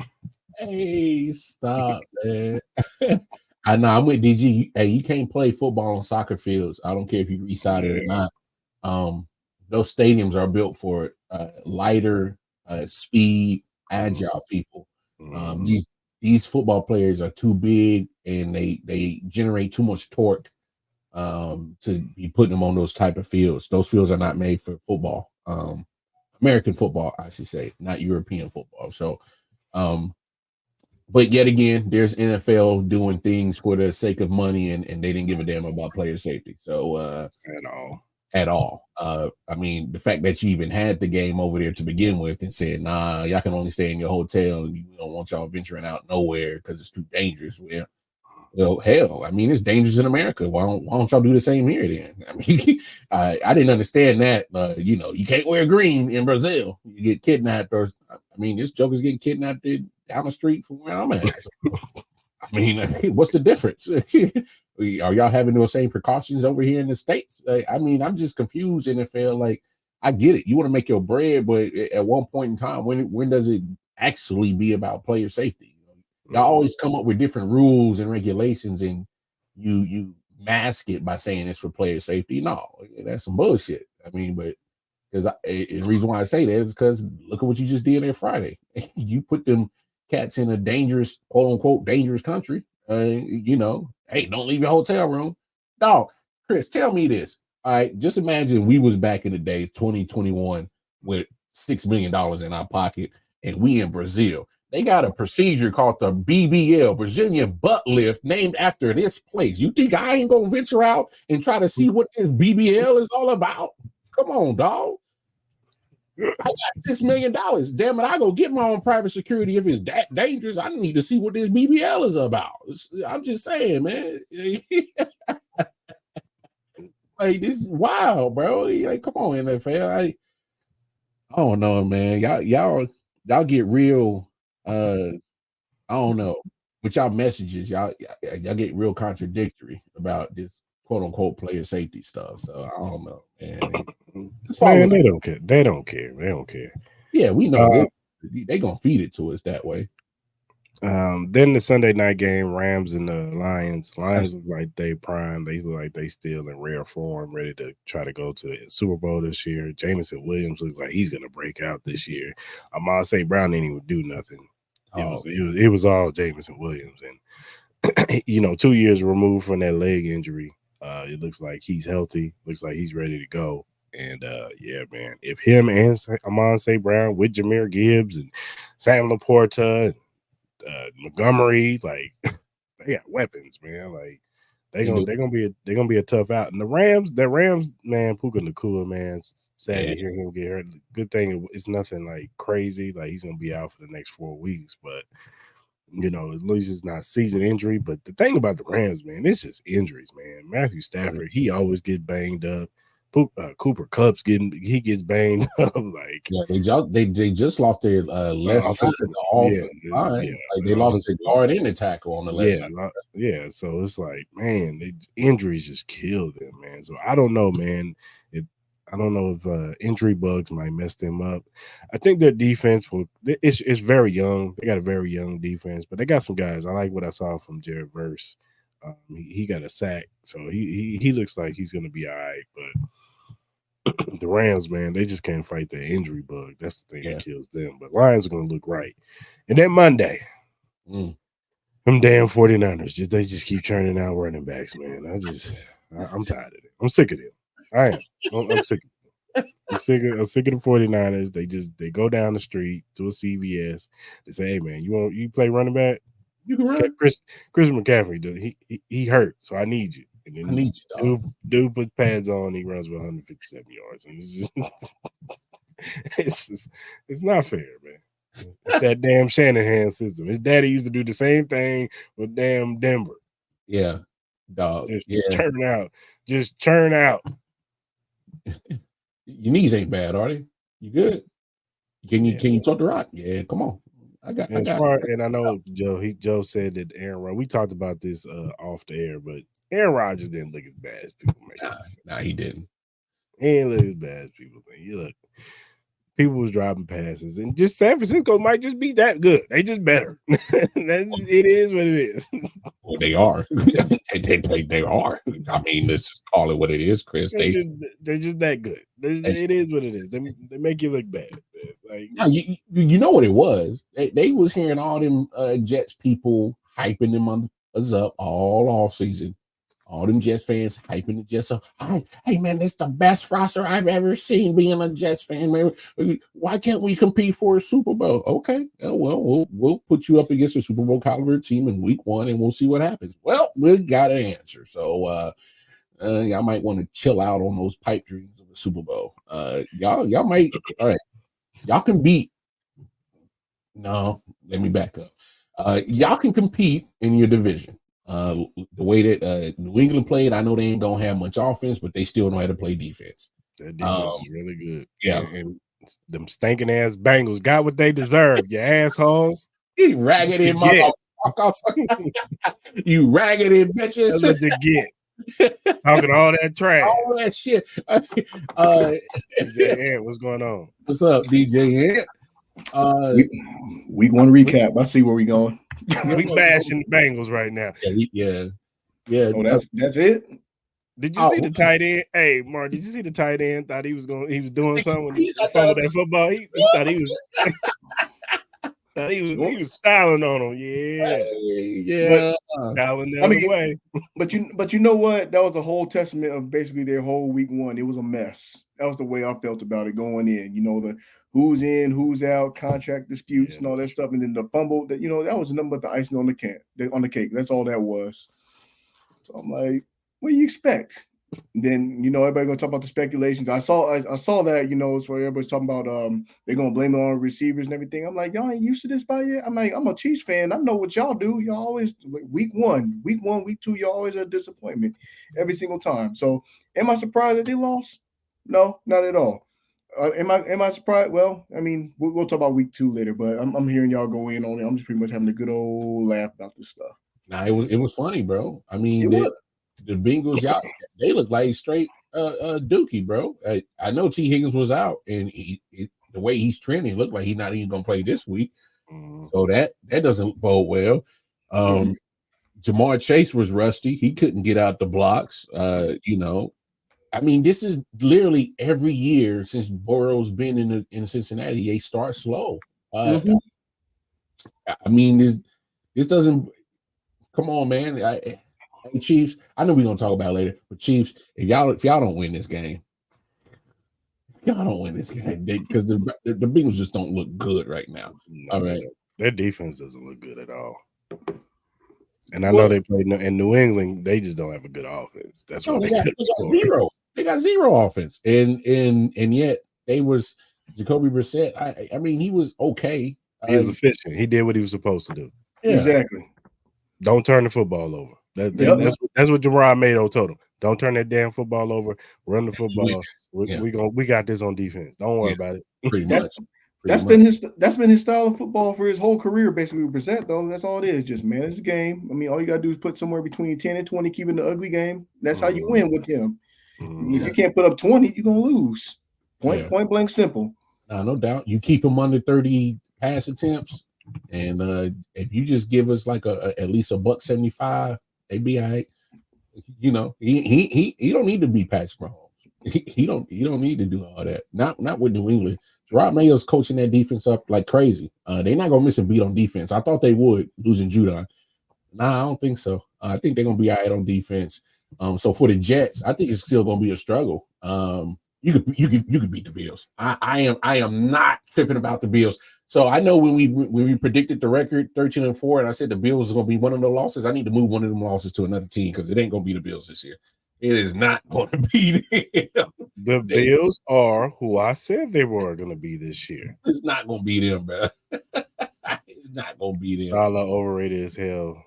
Hey, stop, man. I know I'm with DG. Hey, you can't play football on soccer fields. I don't care if you reside it or not. Those stadiums are built for lighter, speed, agile people. These football players are too big and they generate too much torque to be putting them on those type of fields. Those fields are not made for football. American football, I should say, not European football. So, but yet again, there's NFL doing things for the sake of money, and they didn't give a damn about player safety. So at all. I mean, the fact that you even had the game over there to begin with and said, nah, y'all can only stay in your hotel and we don't want y'all venturing out nowhere because it's too dangerous. Well, Well, hell, I mean, it's dangerous in America. Why don't y'all do the same here then? I mean, I didn't understand that. You can't wear green in Brazil. You get kidnapped, or I mean, this joker's getting kidnapped down the street from where I'm at. So, I mean, what's the difference? Are y'all having those same precautions over here in the States? I mean, I'm just confused, NFL. Like, I get it. You want to make your bread, but at one point in time, when does it actually be about player safety? Y'all always come up with different rules and regulations, and you mask it by saying it's for player safety. No, that's some bullshit. I mean, but because the reason why I say that is because look at what you just did there Friday. You put them cats in a dangerous, quote unquote, dangerous country. Hey, don't leave your hotel room. Dog, Chris, tell me this. All right, just imagine we was back in the days, 2021, with $6 million in our pocket, and we in Brazil. They got a procedure called the BBL, Brazilian butt lift, named after this place. You think I ain't gonna venture out and try to see what this BBL is all about? Come on, dog. I got $6 million. Damn it, I go get my own private security if it's that dangerous. I need to see what this BBL is about. I'm just saying, man. Like, this is wild, bro. Like, come on, NFL. I don't know, man. Y'all get real. I don't know. With y'all messages, y'all get real contradictory about this quote unquote player safety stuff. So I don't know, man. They don't care. They don't care. Yeah, we know they gonna feed it to us that way. Then the Sunday night game, Rams and the Lions. Lions look like they prime. They look like they still in rare form, ready to try to go to the Super Bowl this year. Jameson Williams looks like he's gonna break out this year. Amon St. Brown didn't even do nothing. It was all Jameson Williams, and 2 years removed from that leg injury, it looks like he's healthy. Looks like he's ready to go. And yeah, man, if him and Amon St. Brown with Jahmyr Gibbs and Sam Laporta, Montgomery, like they got weapons, man. Like they're gonna be a tough out. And the Rams, man, Puka Nacua, man, sad to hear him get hurt. Good thing it's nothing like crazy. Like he's gonna be out for the next 4 weeks, but at least it's not season injury. But the thing about the Rams, man, it's just injuries, man. Matthew Stafford, he always gets banged up. Cooper Kupp's he gets banged up. Like they just lost their left side of the offensive line. Like they lost their guard and the tackle on the left side. Yeah, so it's like, man, injuries just killed them, man. So I don't know, man. I don't know if injury bugs might mess them up. I think their defense it's very young. They got a very young defense, but they got some guys. I like what I saw from Jared Verse. He got a sack, so he looks like he's going to be all right. But the Rams, man, they just can't fight the injury bug. That's the thing that kills them. But Lions are going to look right. And then Monday, them damn 49ers, they just keep churning out running backs, man. I'm tired of it. I'm sick of them. I am. I'm sick of them. I'm sick of the 49ers. They go down the street to a CVS. They say, hey, man, you play running back? You can run. Chris McCaffrey, he hurt, so I need you. And then I need you, dog. Dude puts pads on, he runs for 157 yards. And it's not fair, man. It's that damn Shanahan system. His daddy used to do the same thing with damn Denver. Yeah, dog. Just churn out. Your knees ain't bad, are they? You good? Can you talk to Rock? Yeah, come on. And I know Joe said that Aaron Rodgers. We talked about this off the air, but Aaron Rodgers didn't look as bad as people make it. Nah, he didn't. He didn't look as bad as people think. People was driving passes, and just San Francisco might just be that good. They just better. It is what it is. Well, they are. they are. I mean, let's just call it what it is, Chris. They're just that good. It is what it is. They make you look bad. Like, now, you know what it was. They was hearing all them Jets people hyping them up all off season. All them Jets fans hyping the Jets up. Hey man, it's the best roster I've ever seen. Being a Jets fan, man, why can't we compete for a Super Bowl? Okay, well, we'll put you up against a Super Bowl caliber team in Week 1, and we'll see what happens. Well, we got an answer. So y'all might want to chill out on those pipe dreams of the Super Bowl. Y'all might. All right, y'all can beat. No, let me back up. Y'all can compete in your division. The way that New England played, I know they ain't gonna have much offense, but they still know how to play defense. That defense is really good. Yeah, and them stinking ass Bengals got what they deserve. You assholes. He raggedy motherfucker. You raggedy bitches. That's what you get. Talking all that trash. All that shit. DJ Ant, what's going on? What's up, DJ Ant? Week one recap. I see where we going. We bashing the Bengals right now. Yeah. Oh, that's it. Did you see the tight end? Hey, Mark, did you see the tight end? Thought he was doing something when he fumbled that football. He thought he was. He was styling on him. Yeah. Styling the other way. But you know what? That was a whole testament of basically their whole week one. It was a mess. That was the way I felt about it going in. You know, the who's in, who's out, contract disputes and all that stuff, and then the fumble. That that was nothing but the icing on the cake. That's all that was. So I'm like, what do you expect? Then everybody gonna talk about the speculations. I saw that it's where everybody's talking about they're gonna blame it on receivers and everything. I'm like, y'all ain't used to this by yet. I'm like, I'm a Chiefs fan. I know what y'all do. Y'all always week one, week two, y'all always a disappointment every single time. So am I surprised that they lost? No, not at all. Am I surprised? Well, I mean, we'll talk about week two later, but I'm hearing y'all go in on it. I'm just pretty much having a good old laugh about this stuff. Nah, it was funny, bro. I mean, the Bengals, y'all, they look like straight dookie, bro. I know T. Higgins was out, and the way he's trending, looked like he's not even gonna play this week. So that doesn't bode well. Jamar Chase was rusty. He couldn't get out the blocks. I mean, this is literally every year since Burrow's been in Cincinnati. They start slow. I mean, this doesn't. Come on, man. Chiefs, I know we're gonna talk about it later, but Chiefs, if y'all don't win this game, because the Bengals just don't look good right now. All right, their defense doesn't look good at all. And I know they played in New England. They just don't have a good offense. That's what they got zero. They got zero offense, and yet they was Jacoby Brissett. I mean, he was okay. He was efficient. He did what he was supposed to do. Yeah. Exactly. Don't turn the football over. That's what Jerron Mato told him. Don't turn that damn football over. Run the football. We got this on defense. Don't worry about it. Pretty much. That's been his style of football for his whole career, basically. Present though, that's all it is. Just manage the game. I mean, all you gotta do is put somewhere between 10 and 20, keeping the ugly game. That's how you win with him. If you can't put up 20, you're gonna lose. Point blank, simple. No doubt. You keep him under 30 pass attempts, and if you just give us like at least $175, they'd be all right. He don't need to be Patrick Mahomes. He don't need to do all that. Not with New England. Gerard Mayo's coaching that defense up like crazy. They're not gonna miss a beat on defense. I thought they would, losing Judon. Nah, I don't think so. I think they're gonna be all right on defense. So for the Jets, I think it's still gonna be a struggle. You could beat the Bills. I am not tripping about the Bills. So I know when we predicted the record 13-4, and I said the Bills is gonna be one of the losses. I need to move one of them losses to another team because it ain't gonna be the Bills this year. It is not going to be them. The Bills are who I said they were going to be this year. It's not going to be them, bro. It's not going to be them. Salah overrated as hell.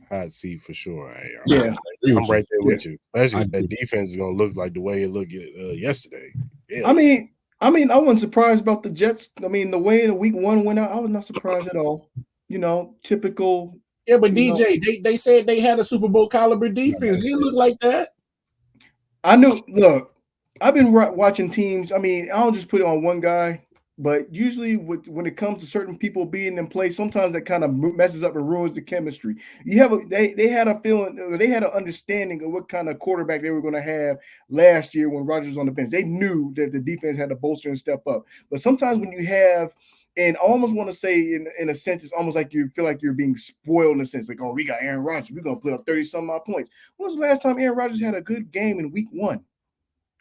Hot seat for sure. I'm right there with you. Especially if that defense is going to look like the way it looked yesterday. Yeah. I mean, I wasn't surprised about the Jets. I mean, the way the week one went out, I was not surprised at all. Typical. Yeah, but DJ, they said they had a Super Bowl caliber defense. It looked like that. I knew. Look, I've been watching teams. I mean, I don't just put it on one guy, but usually when it comes to certain people being in place, sometimes that kind of messes up and ruins the chemistry. They had a feeling, they had an understanding of what kind of quarterback they were going to have last year when Rodgers was on the bench. They knew that the defense had to bolster and step up. But sometimes when you have, and I almost want to say in a sense, it's almost like you feel like you're being spoiled in a sense. Like, oh, we got Aaron Rodgers. We're going to put up 30-some odd points. When was the last time Aaron Rodgers had a good game in week one?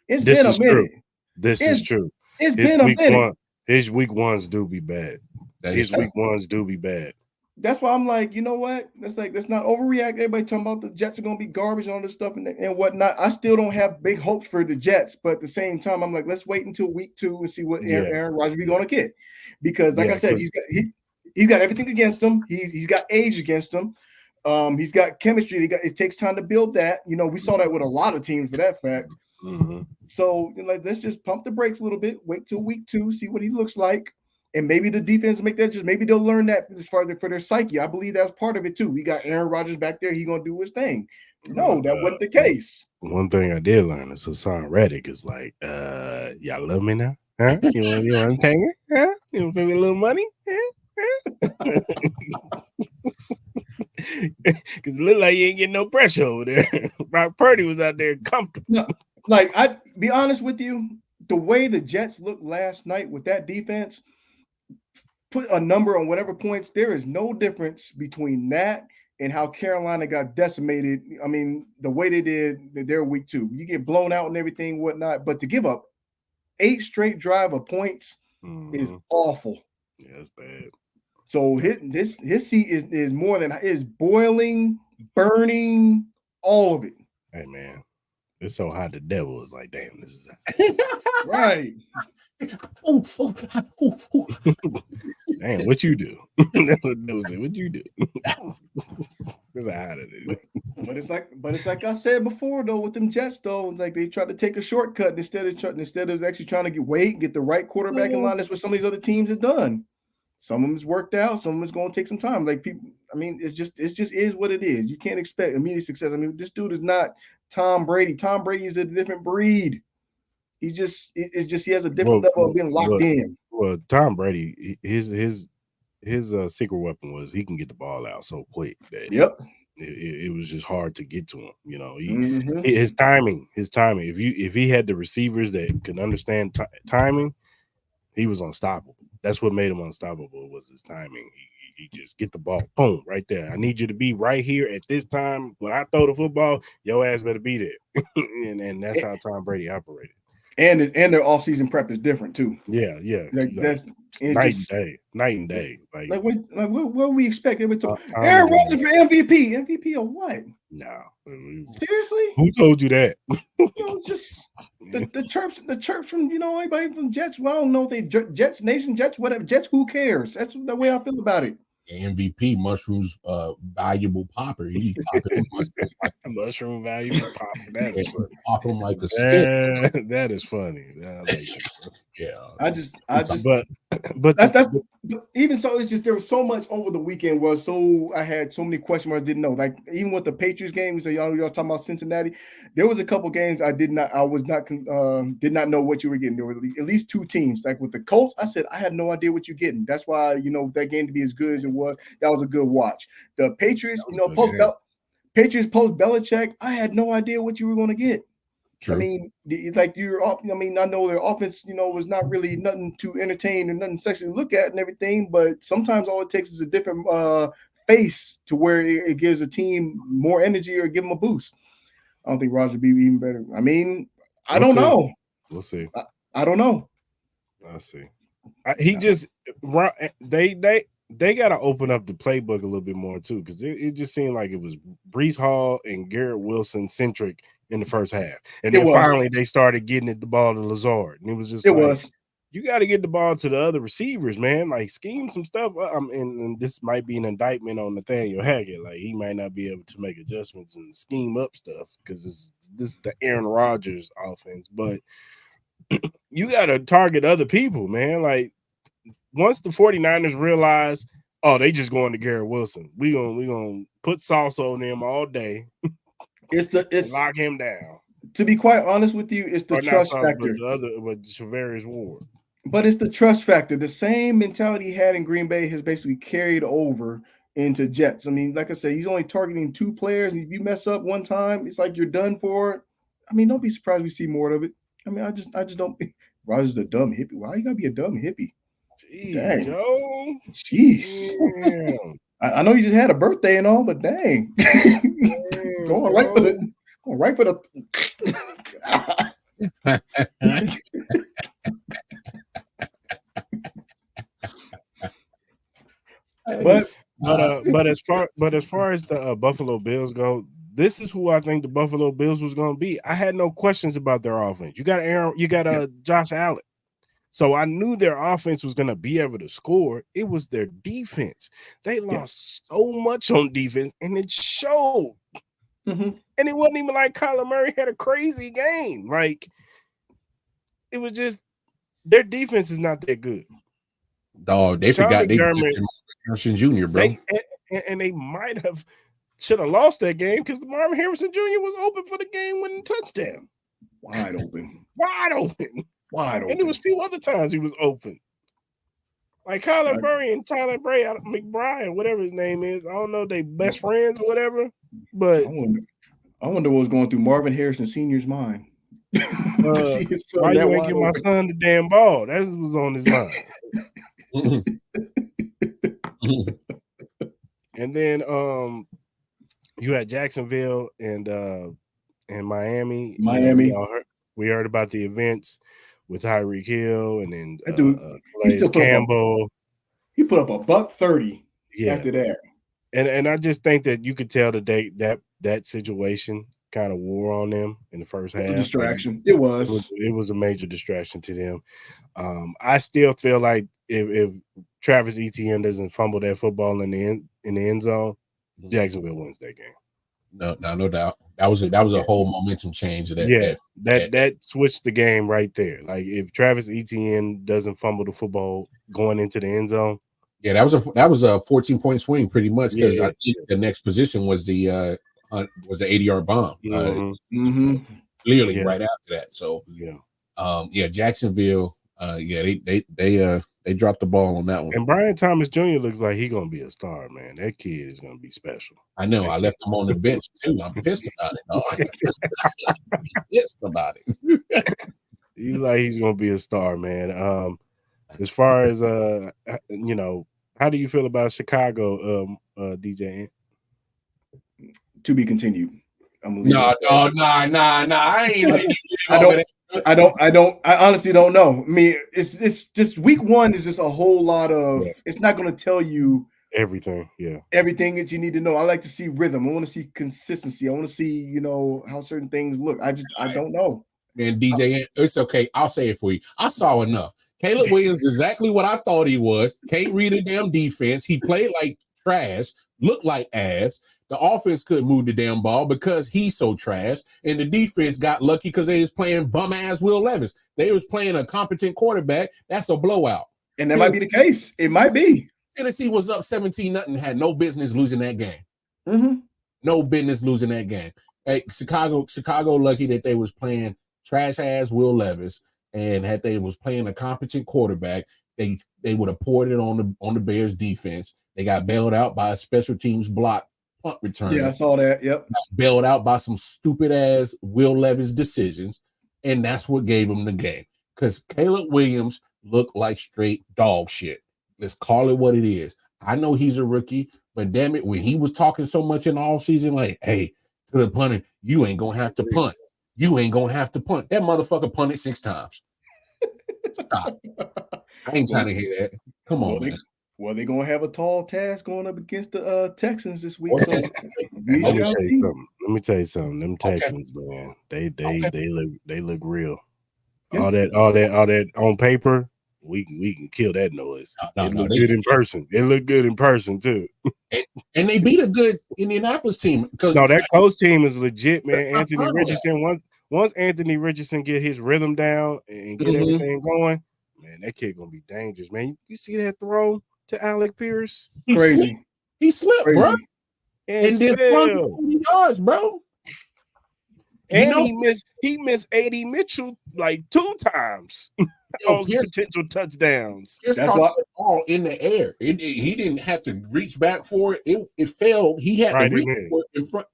It's been a minute. This is true. It's been a minute. His week ones do be bad. His week ones do be bad. That's why I'm like, you know what? Let's not overreact. Everybody talking about the Jets are going to be garbage and all this stuff and whatnot. I still don't have big hopes for the Jets, but at the same time, I'm like, let's wait until week 2 and see what Aaron Rodgers we're going to get. Because, like I said, he's got everything against him. He's got age against him. He's got chemistry. It takes time to build that. You know, we saw that with a lot of teams for that fact. Mm-hmm. So, you know, let's just pump the brakes a little bit. Wait till week 2, see what he looks like, and maybe the defense make that. Just maybe they'll learn that as far as for their psyche. I believe that's part of it too. We got Aaron Rodgers back there. He gonna do his thing. No, that wasn't the case. One thing I did learn is Hassan Reddick is like, y'all love me now? Huh? You want to take it? Huh? You want to pay me a little money? Huh? Because it looked like you ain't getting no pressure over there. Brock Purdy was out there comfortable. No, like, I be honest with you, the way the Jets looked last night with that defense, put a number on whatever points, there is no difference between that and how Carolina got decimated. I mean, the way they did their week 2, you get blown out and everything, whatnot. But to give up 8 straight drive of points is awful. Yeah, it's bad. So his seat is more than is boiling, burning, all of it. Hey man, it's so hot. The devil is like, damn, this is right. Damn, what you do? That's what they said. What you do? It's hot it is. But it's like I said before though, with them Jets though, it's like they try to take a shortcut instead of actually trying to get the right quarterback in line. That's what some of these other teams have done. Some of them is worked out. Some of them is going to take some time. Like people, I mean, it's just is what it is. You can't expect immediate success. I mean, this dude is not Tom Brady. Tom Brady is a different breed. He has a different level of being locked in. Well, Tom Brady, his secret weapon was he can get the ball out so quick that it was just hard to get to him. You know, his timing. If he had the receivers that could understand timing, he was unstoppable. That's what made him unstoppable was his timing. He just get the ball, boom, right there. I need you to be right here at this time. When I throw the football, your ass better be there. and that's how Tom Brady operated. And their offseason prep is different too. Yeah. Like that's night and day. Like what we expect every time. Aaron Rodgers for MVP. MVP of what? No. Seriously? Who told you that? Just the chirps from anybody from Jets. Well, I don't know if they Jets Nation, Jets, whatever. Jets, who cares? That's the way I feel about it. MVP, mushrooms, valuable popper. He mushroom valuable popper. That is funny. Pop him like a skip. That is funny. Yeah. But even so, it's just there was so much over the weekend. I had so many question marks. Didn't know. Like even with the Patriots game, so y'all talking about Cincinnati. There was a couple games did not know what you were getting. There were at least 2 teams. Like with the Colts, I said I had no idea what you're getting. That's why that game to be as good as it was. That was a good watch. The Patriots, Patriots post Belichick, I had no idea what you were going to get. True. I mean, I know their offense, was not really nothing to entertain and nothing sexy to look at and everything, but sometimes all it takes is a different face to where it gives a team more energy or give them a boost. I don't think Rodgers would be even better. I mean, I don't know. We'll see. I don't know. I'll see. They got to open up the playbook a little bit more too, because it just seemed like it was Breece Hall and Garrett Wilson centric in the first half, and then finally they started getting the ball to Lazard, and it was just you got to get the ball to the other receivers, man. Like scheme some stuff. And this might be an indictment on Nathaniel Hackett. Like he might not be able to make adjustments and scheme up stuff because this is the Aaron Rodgers offense, but you got to target other people, man. Like. Once the 49ers realize, they just going to Garrett Wilson. We gonna put sauce on them all day. It's lock him down. To be quite honest with you, it's the trust factor. But Charvarius Ward. But it's the trust factor. The same mentality he had in Green Bay has basically carried over into Jets. I mean, like I said, he's only targeting 2 players, and if you mess up one time, it's like you're done for. I mean, don't be surprised we see more of it. I mean, I just don't. Rodgers a dumb hippie. Why you gotta be a dumb hippie? Jeez, dang. Joe. Jeez. I know you just had a birthday and all, but dang. Going right for the but as far as the Buffalo Bills go, this is who I think the Buffalo Bills was going to be. I had no questions about their offense. You got Josh Allen. So I knew their offense was going to be able to score. It was their defense. They lost so much on defense, and it showed. Mm-hmm. And it wasn't even like Kyler Murray had a crazy game. Like, it was just their defense is not that good. Dog, they forgot they Harrison Jr., bro. And they might have should have lost that game because Marvin Harrison Jr. was open for the game-winning touchdown. Wide open. And there was a few other times he was open. Like Kyler Murray and Tyler McBride, whatever his name is. I don't know if they best friends or whatever. But I wonder what was going through Marvin Harrison Sr.'s mind. Why you ain't give my son the damn ball? That was on his mind. And then you had Jacksonville and Miami. We heard about the events with Tyreek Hill and then Blaise Campbell. He put up a $130 after that. And I just think that you could tell that situation kind of wore on them in the first half. A distraction. It was a major distraction to them. I still feel like if Travis Etienne doesn't fumble that football in the end zone, Jacksonville wins that game. No doubt. That was a whole momentum change. That switched the game right there. Like if Travis Etienne doesn't fumble the football going into the end zone. Yeah, that was a 14-point swing pretty much because I think the next position was the 80-yard bomb. Clearly right after that. So Jacksonville. They dropped the ball on that one. And Brian Thomas Jr. looks like he's gonna be a star, man. That kid is gonna be special. I know. I left him on the bench too. I'm pissed about it. Pissed about it. He's like he's gonna be a star, man. As far as how do you feel about Chicago, DJ? To be continued. No. I honestly don't know. I mean, it's just week one is just a whole lot of. It's not going to tell you everything. Yeah, everything that you need to know. I like to see rhythm. I want to see consistency. I want to see how certain things look. I don't know. Man, DJ, it's okay. I'll say it for you. I saw enough. Caleb Williams is exactly what I thought he was. Can't read a damn defense. He played like trash, looked like ass. The offense couldn't move the damn ball because he's so trash. And the defense got lucky because they was playing bum-ass Will Levis. They was playing a competent quarterback. That's a blowout. And that might be the case. It might be. Tennessee was up 17-0, had no business losing that game. Mm-hmm. No business losing that game. Hey, Chicago lucky that they was playing trash-ass Will Levis, and had they was playing a competent quarterback, they would have poured it on the Bears defense. They got bailed out by a special teams block punt return. Yeah, I saw that. Yep. Bailed out by some stupid ass Will Levis decisions, and that's what gave him the game. Because Caleb Williams looked like straight dog shit. Let's call it what it is. I know he's a rookie, but damn it, when he was talking so much in the offseason, like, hey, to the punter, you ain't gonna have to punt. You ain't gonna have to punt. That motherfucker punted 6 times. Stop. I ain't trying to hear that. Come on, man. Well, they're gonna have a tall task going up against the Texans this week. So let me tell you something. Them Texans, man, they look real. Yeah. All that on paper, we can kill that noise. It looked good in person. It looked good in person too. And they beat a good Indianapolis team because that Colts team is legit, man. Anthony Richardson. Once Anthony Richardson get his rhythm down and get everything going, man, that kid gonna be dangerous, man. You see that throw to Alec Pierce? Crazy. He slipped, bro. And then 20 yards, bro. And he missed A.D. Mitchell like 2 times on potential touchdowns. That's why all in the air. He didn't have to reach back for it. It fell. He had to reach for it in front.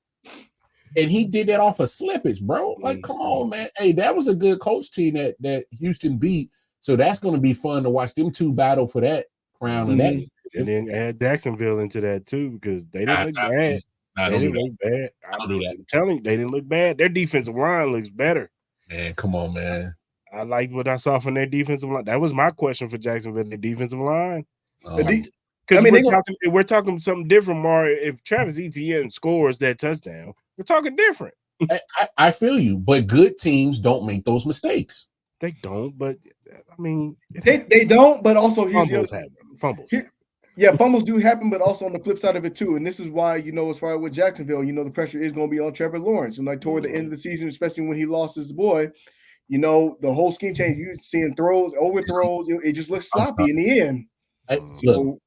And he did that off of slippage, bro. Like, come on, man. Hey, that was a good coach team that Houston beat. So that's going to be fun to watch them two battle for that crown and that. And then add Jacksonville into that too because they didn't look bad. They didn't look bad. I'm telling you, they didn't look bad. Their defensive line looks better. Man, come on, man. I like what I saw from their defensive line. That was my question for Jacksonville, the defensive line. Because we're talking something different, Mario. If Travis Etienne scores that touchdown, we're talking different. I feel you, but good teams don't make those mistakes. They don't, but I mean, they don't, but also here's fumbles happen. Fumbles. Yeah, fumbles do happen, but also on the flip side of it too. And this is why, as far as with Jacksonville, the pressure is going to be on Trevor Lawrence. And like toward the end of the season, especially when he lost his boy, the whole scheme change. You seeing throws, overthrows, it just looks sloppy in the end. Look,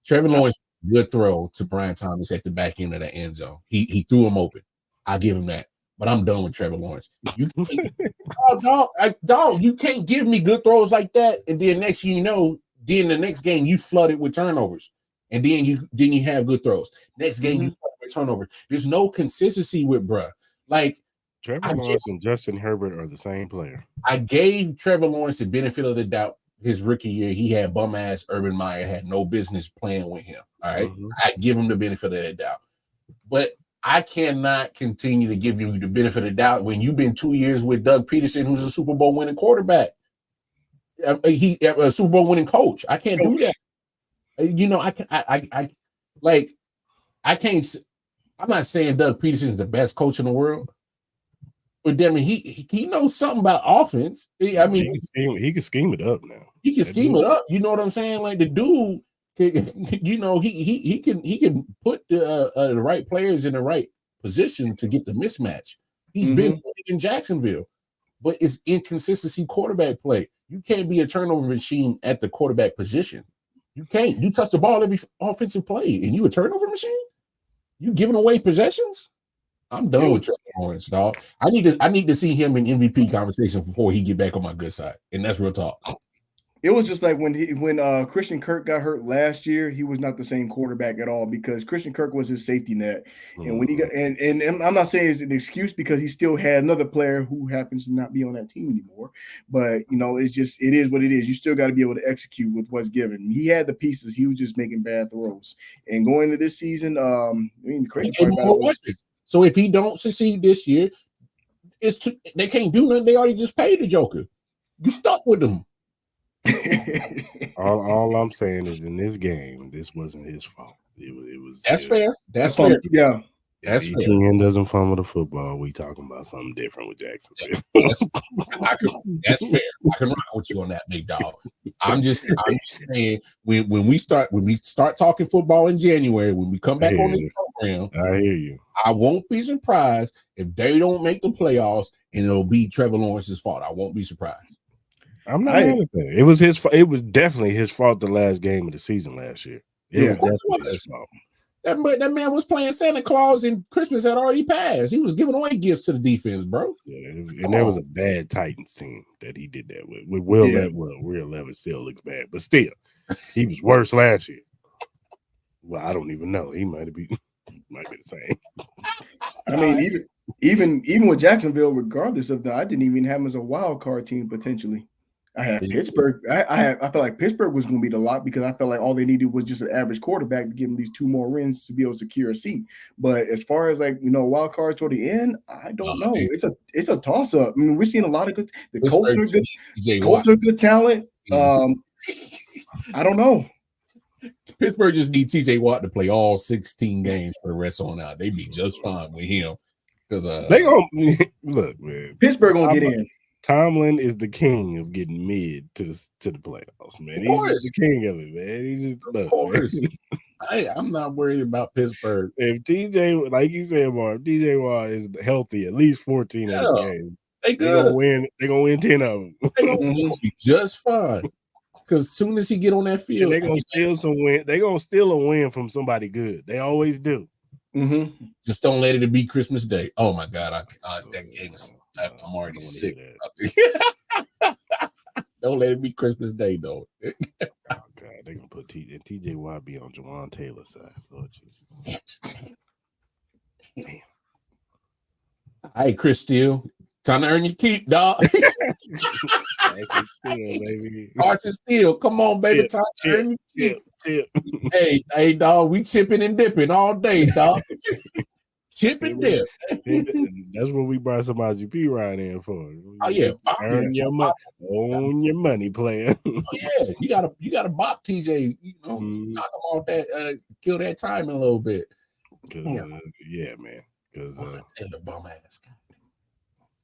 Trevor Lawrence, good throw to Brian Thomas at the back end of the end zone. He threw him open. I give him that. But I'm done with Trevor Lawrence. You can't give me good throws like that. And then next thing you know, then the next game you flooded with turnovers. And then you have good throws. Next game you flooded with turnovers. There's no consistency with bruh. Like Trevor Lawrence and Justin Herbert are the same player. I gave Trevor Lawrence the benefit of the doubt. His rookie year, he had bum ass Urban Meyer, had no business playing with him. All right. I give him the benefit of that doubt. But I cannot continue to give you the benefit of the doubt when you've been 2 years with Doug Peterson, who's a Super Bowl winning quarterback. He a Super Bowl winning coach. I can't do that. I can't. I'm not saying Doug Peterson is the best coach in the world, but damn it, he knows something about offense. He can scheme it up now. He can scheme it up. You know what I'm saying? Like the dude. He can put the right players in the right position to get the mismatch. He's been in Jacksonville, but it's inconsistency quarterback play. You can't be a turnover machine at the quarterback position. You can't. You touch the ball every offensive play, and you a turnover machine. You giving away possessions. I'm done with Trevor Lawrence, dog. I need to see him in MVP conversation before he get back on my good side, and that's real talk. It was just like when Christian Kirk got hurt last year, he was not the same quarterback at all because Christian Kirk was his safety net. And when he got and I'm not saying it's an excuse because he still had another player who happens to not be on that team anymore. But it is what it is. You still got to be able to execute with what's given. He had the pieces, he was just making bad throws. And going into this season, the crazy part about it. So if he don't succeed this year, they can't do nothing. They already just paid the Joker. You stuck with them. all I'm saying is in this game, this wasn't his fault. It was. That's fair. That's fair. Yeah. That's fair. ETN doesn't fumble the football. We talking about something different with Jacksonville. That's fair. I can rock with you on that, big dog. I'm just saying when we start talking football in January, when we come back on this program, I hear you. I won't be surprised if they don't make the playoffs and it'll be Trevor Lawrence's fault. I won't be surprised. I'm not mad at that. It was his fault. It was definitely his fault the last game of the season last year. It was definitely his fault. That man was playing Santa Claus and Christmas had already passed. He was giving away gifts to the defense, bro. Yeah, and there was a bad Titans team that he did that with. With Will Levis still looks bad, but still, he was worse last year. Well, I don't even know. He might be the same. I mean, even with Jacksonville, regardless of that, I didn't even have him as a wild card team potentially. I had Pittsburgh. I felt like Pittsburgh was going to be the lock because I felt like all they needed was just an average quarterback to give them these 2 more wins to be able to secure a seat. But as far as wild card toward the end, I don't know. It's a toss up. I mean, we're seeing a lot of good. The Colts are good. Colts are good talent. I don't know. Pittsburgh just needs TJ Watt to play all 16 games for the rest on out. They'd be just fine with him because they gonna look, man. Pittsburgh gonna get in. Tomlin is the king of getting mid to the playoffs, man. He's the king of it, man. He's just of course. I'm not worried about Pittsburgh. If TJ, like you said, Mark, TJ Watt is healthy at least 14 of the games. They're gonna win 10 of them. They're gonna be just fine. Because as soon as he get on that field, they're gonna steal some win. They're gonna steal a win from somebody good. They always do. Mm-hmm. Just don't let it be Christmas Day. Oh my God, that game is. I'm already sick. Don't let it be Christmas Day, though. Oh God, they're gonna put TJ Watt be on Jawan Taylor's side. Lord Jesus. Damn. Hey, Chris Steele, time to earn your keep, dog. Hearts and Steel, come on, baby. Time to earn your keep. Hey, dog, we chipping and dipping all day, dog. Chip and dip. That's what we brought some IGP ride in for. Oh yeah, earn your money, own your money, player. Oh yeah, you gotta bop TJ. Knock him off that, kill that time a little bit. Yeah, man. Because the bum ass guy.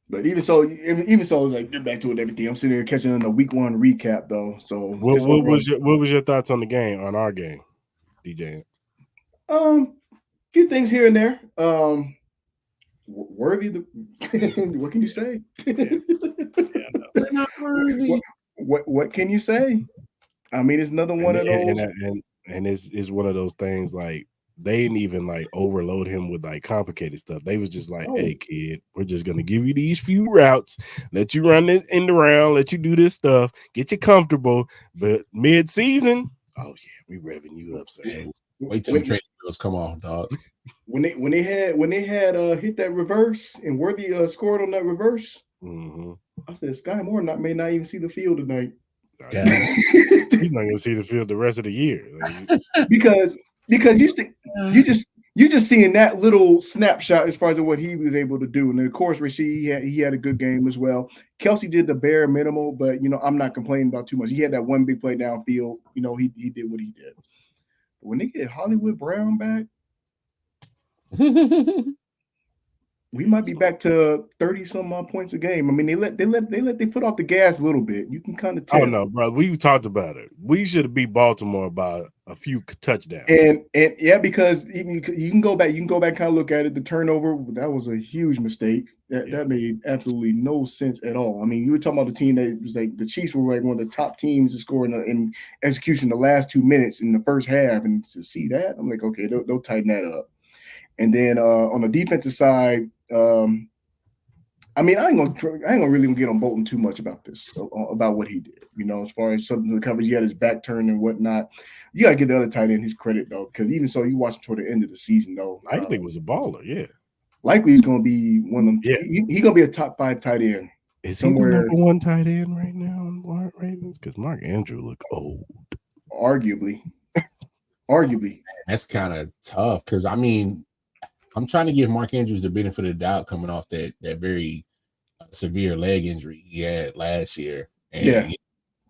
But even so, it's like get back to it and everything. I'm sitting here catching in the week 1 recap though. So what was your thoughts on the game, on our game, DJ? Few things here and there. Worthy. What can you say? They're not worthy. What can you say? I mean, it's another one of those. And it's one of those things like they didn't even like overload him with like complicated stuff. They was just like, hey kid, we're just gonna give you these few routes, let you run this in the round, let you do this stuff, get you comfortable. But mid-season, oh yeah, we revving you up, sir. Wait till the training wheels come off, dog. When they had hit that reverse and Worthy scored on that reverse, I said Sky Moore may not even see the field tonight. He's not gonna see the field the rest of the year. because you just seeing that little snapshot as far as what he was able to do. And then of course Rasheed he had a good game as well. Kelsey did the bare minimal, but I'm not complaining about too much. He had that one big play downfield. He did what he did. But when they get Hollywood Brown back, we might be back to 30-some odd points a game. I mean, they let their foot off the gas a little bit. You can kind of tell. Oh no, bro. We talked about it. We should have beat Baltimore by a few touchdowns. And yeah, because you can go back and kind of look at it. The turnover, that was a huge mistake. That made absolutely no sense at all. I mean, you were talking about the team that was like the Chiefs were like one of the top teams to score in execution the last 2 minutes in the first half, and to see that, I'm like, okay, they'll tighten that up. And then on the defensive side, I mean, I ain't gonna really get on Bolton too much about this, about what he did. As far as some of the coverage, he had his back turned and whatnot. You gotta give the other tight end his credit though, because even so, you watch him toward the end of the season though. Likely was a baller, yeah. Likely he's gonna be one of them. Yeah. He's gonna be a top 5 tight end. Is he the number 1 tight end right now in the Ravens? Because Mark Andrew look old. Arguably. That's kind of tough because I mean, I'm trying to give Mark Andrews the benefit of the doubt coming off that very severe leg injury he had last year. And,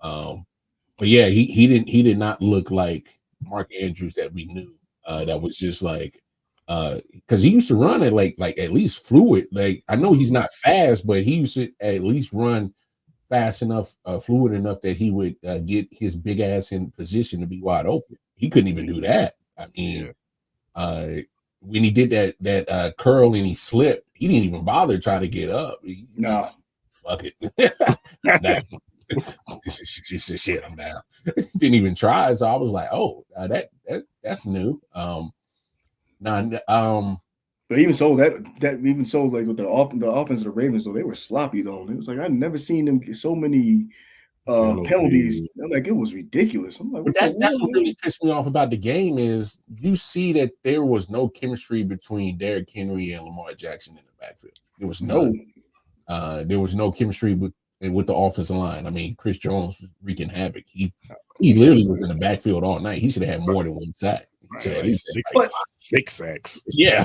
but yeah, he did not look like Mark Andrews that we knew. That was just like because he used to run at like at least fluid. Like I know he's not fast, but he used to at least run fast enough, fluid enough that he would get his big ass in position to be wide open. He couldn't even do that. I mean, when he did that curl and he slipped, he didn't even bother trying to get up. No, like, fuck it. This is shit. I'm down. Didn't even try. So I was like, oh, that's new. But even so, like with the offense of the Ravens, though, they were sloppy though. It was like I'd never seen them get so many penalties. Like it was ridiculous. I'm like, that's what really pissed me off about the game is you see that there was no chemistry between Derrick Henry and Lamar Jackson in the backfield. There was there was no chemistry with the offensive line. I mean, Chris Jones was wreaking havoc. He literally was in the backfield all night. He should have had more than one sack. He should have at least had 6 sacks. Yeah.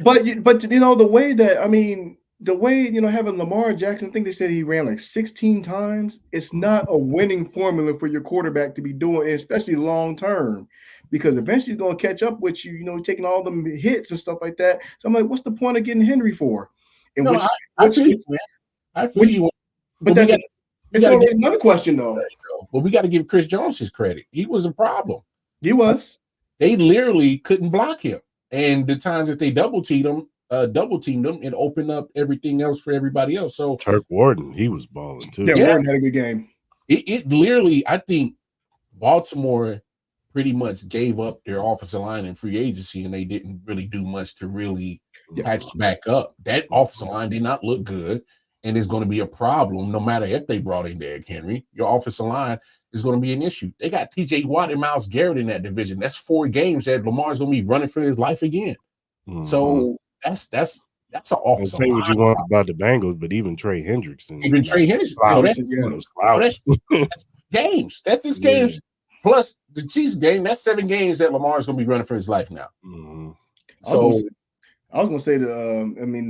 but the way that having Lamar Jackson, I think they said he ran like 16 times. It's not a winning formula for your quarterback to be doing, especially long term, because eventually he's going to catch up with you. Taking all them hits and stuff like that. So I'm like, what's the point of getting Henry for? And I feel you, man. I feel you. But that's another question though. But we got to give Chris Jones his credit. He was a problem. He was. They literally couldn't block him, and the times that they double teamed him, it opened up everything else for everybody else. So Turk Warden, he was balling too. Yeah, Warden had a good game. It literally, I think Baltimore pretty much gave up their offensive line in free agency, and they didn't really do much to really patch back up. That offensive line did not look good, and it's going to be a problem no matter if they brought in Derrick Henry. Your offensive line is going to be an issue. They got T.J. Watt and Myles Garrett in that division. That's 4 games that Lamar's going to be running for his life again. Mm-hmm. So that's an offensive say what you want about the Bengals, but even Trey Hendrickson. So that's games. That's 6 games plus the Chiefs game. That's 7 games that Lamar's going to be running for his life now. Mm-hmm. So I was going to say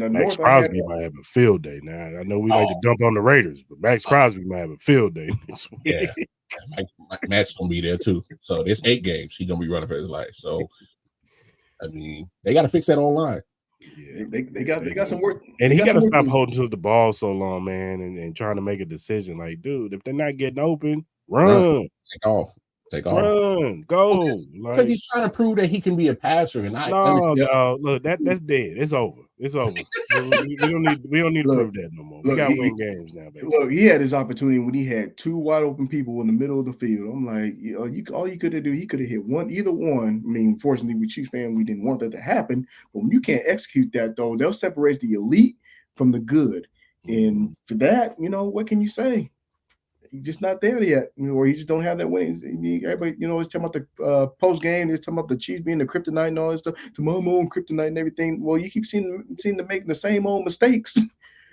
Max Crosby might have a field day now. I know we like to dump on the Raiders, but Max Crosby might have a field day this week. Yeah, Matt's going to be there too. So there's 8 games he's going to be running for his life. So I mean, they got to fix that online. Yeah, they got some work, and he got to stop holding to the ball so long, man, and trying to make a decision. Like, dude, if they're not getting open, run. Take off, run, go. Because he's trying to prove that he can be a passer, and I understand. Look, that's dead. It's over. It's over. we don't need to prove that no more. We got to win games now, baby. Look, he had his opportunity when he had two wide open people in the middle of the field. I'm like, all you could have do, he could have hit either one. I mean, fortunately, we Chiefs fan, we didn't want that to happen. But when you can't execute that, though, they'll separate the elite from the good. And for that, what can you say? He's just not there yet, or he just don't have that winning. Everybody, is talking about the post game. They're talking about the Chiefs being the kryptonite and all this stuff. Tomorrow own kryptonite and everything. Well, you keep seeing them making the same old mistakes.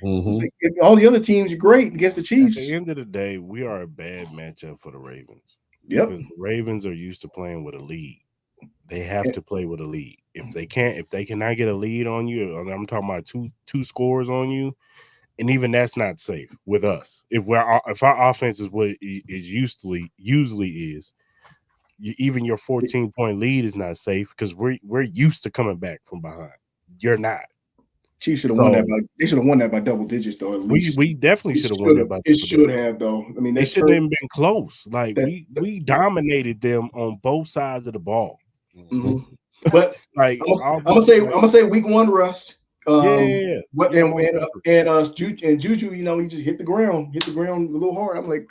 Like, all the other teams are great against the Chiefs. At the end of the day, we are a bad matchup for the Ravens. Yep. Because the Ravens are used to playing with a lead. They have to play with a lead. If they cannot get a lead on you, I'm talking about two scores on you. And even that's not safe with us. If our offense is what it usually is, even your 14-point lead is not safe because we're used to coming back from behind. You're not. Chiefs should have won that. They should have won that by double digits, though. At least we definitely should have won that by. It should have, though. I mean, they shouldn't have been close. Like we dominated them on both sides of the ball. But like I'm gonna say week one rust. Yeah. And Juju, he just hit the ground a little hard. I'm like,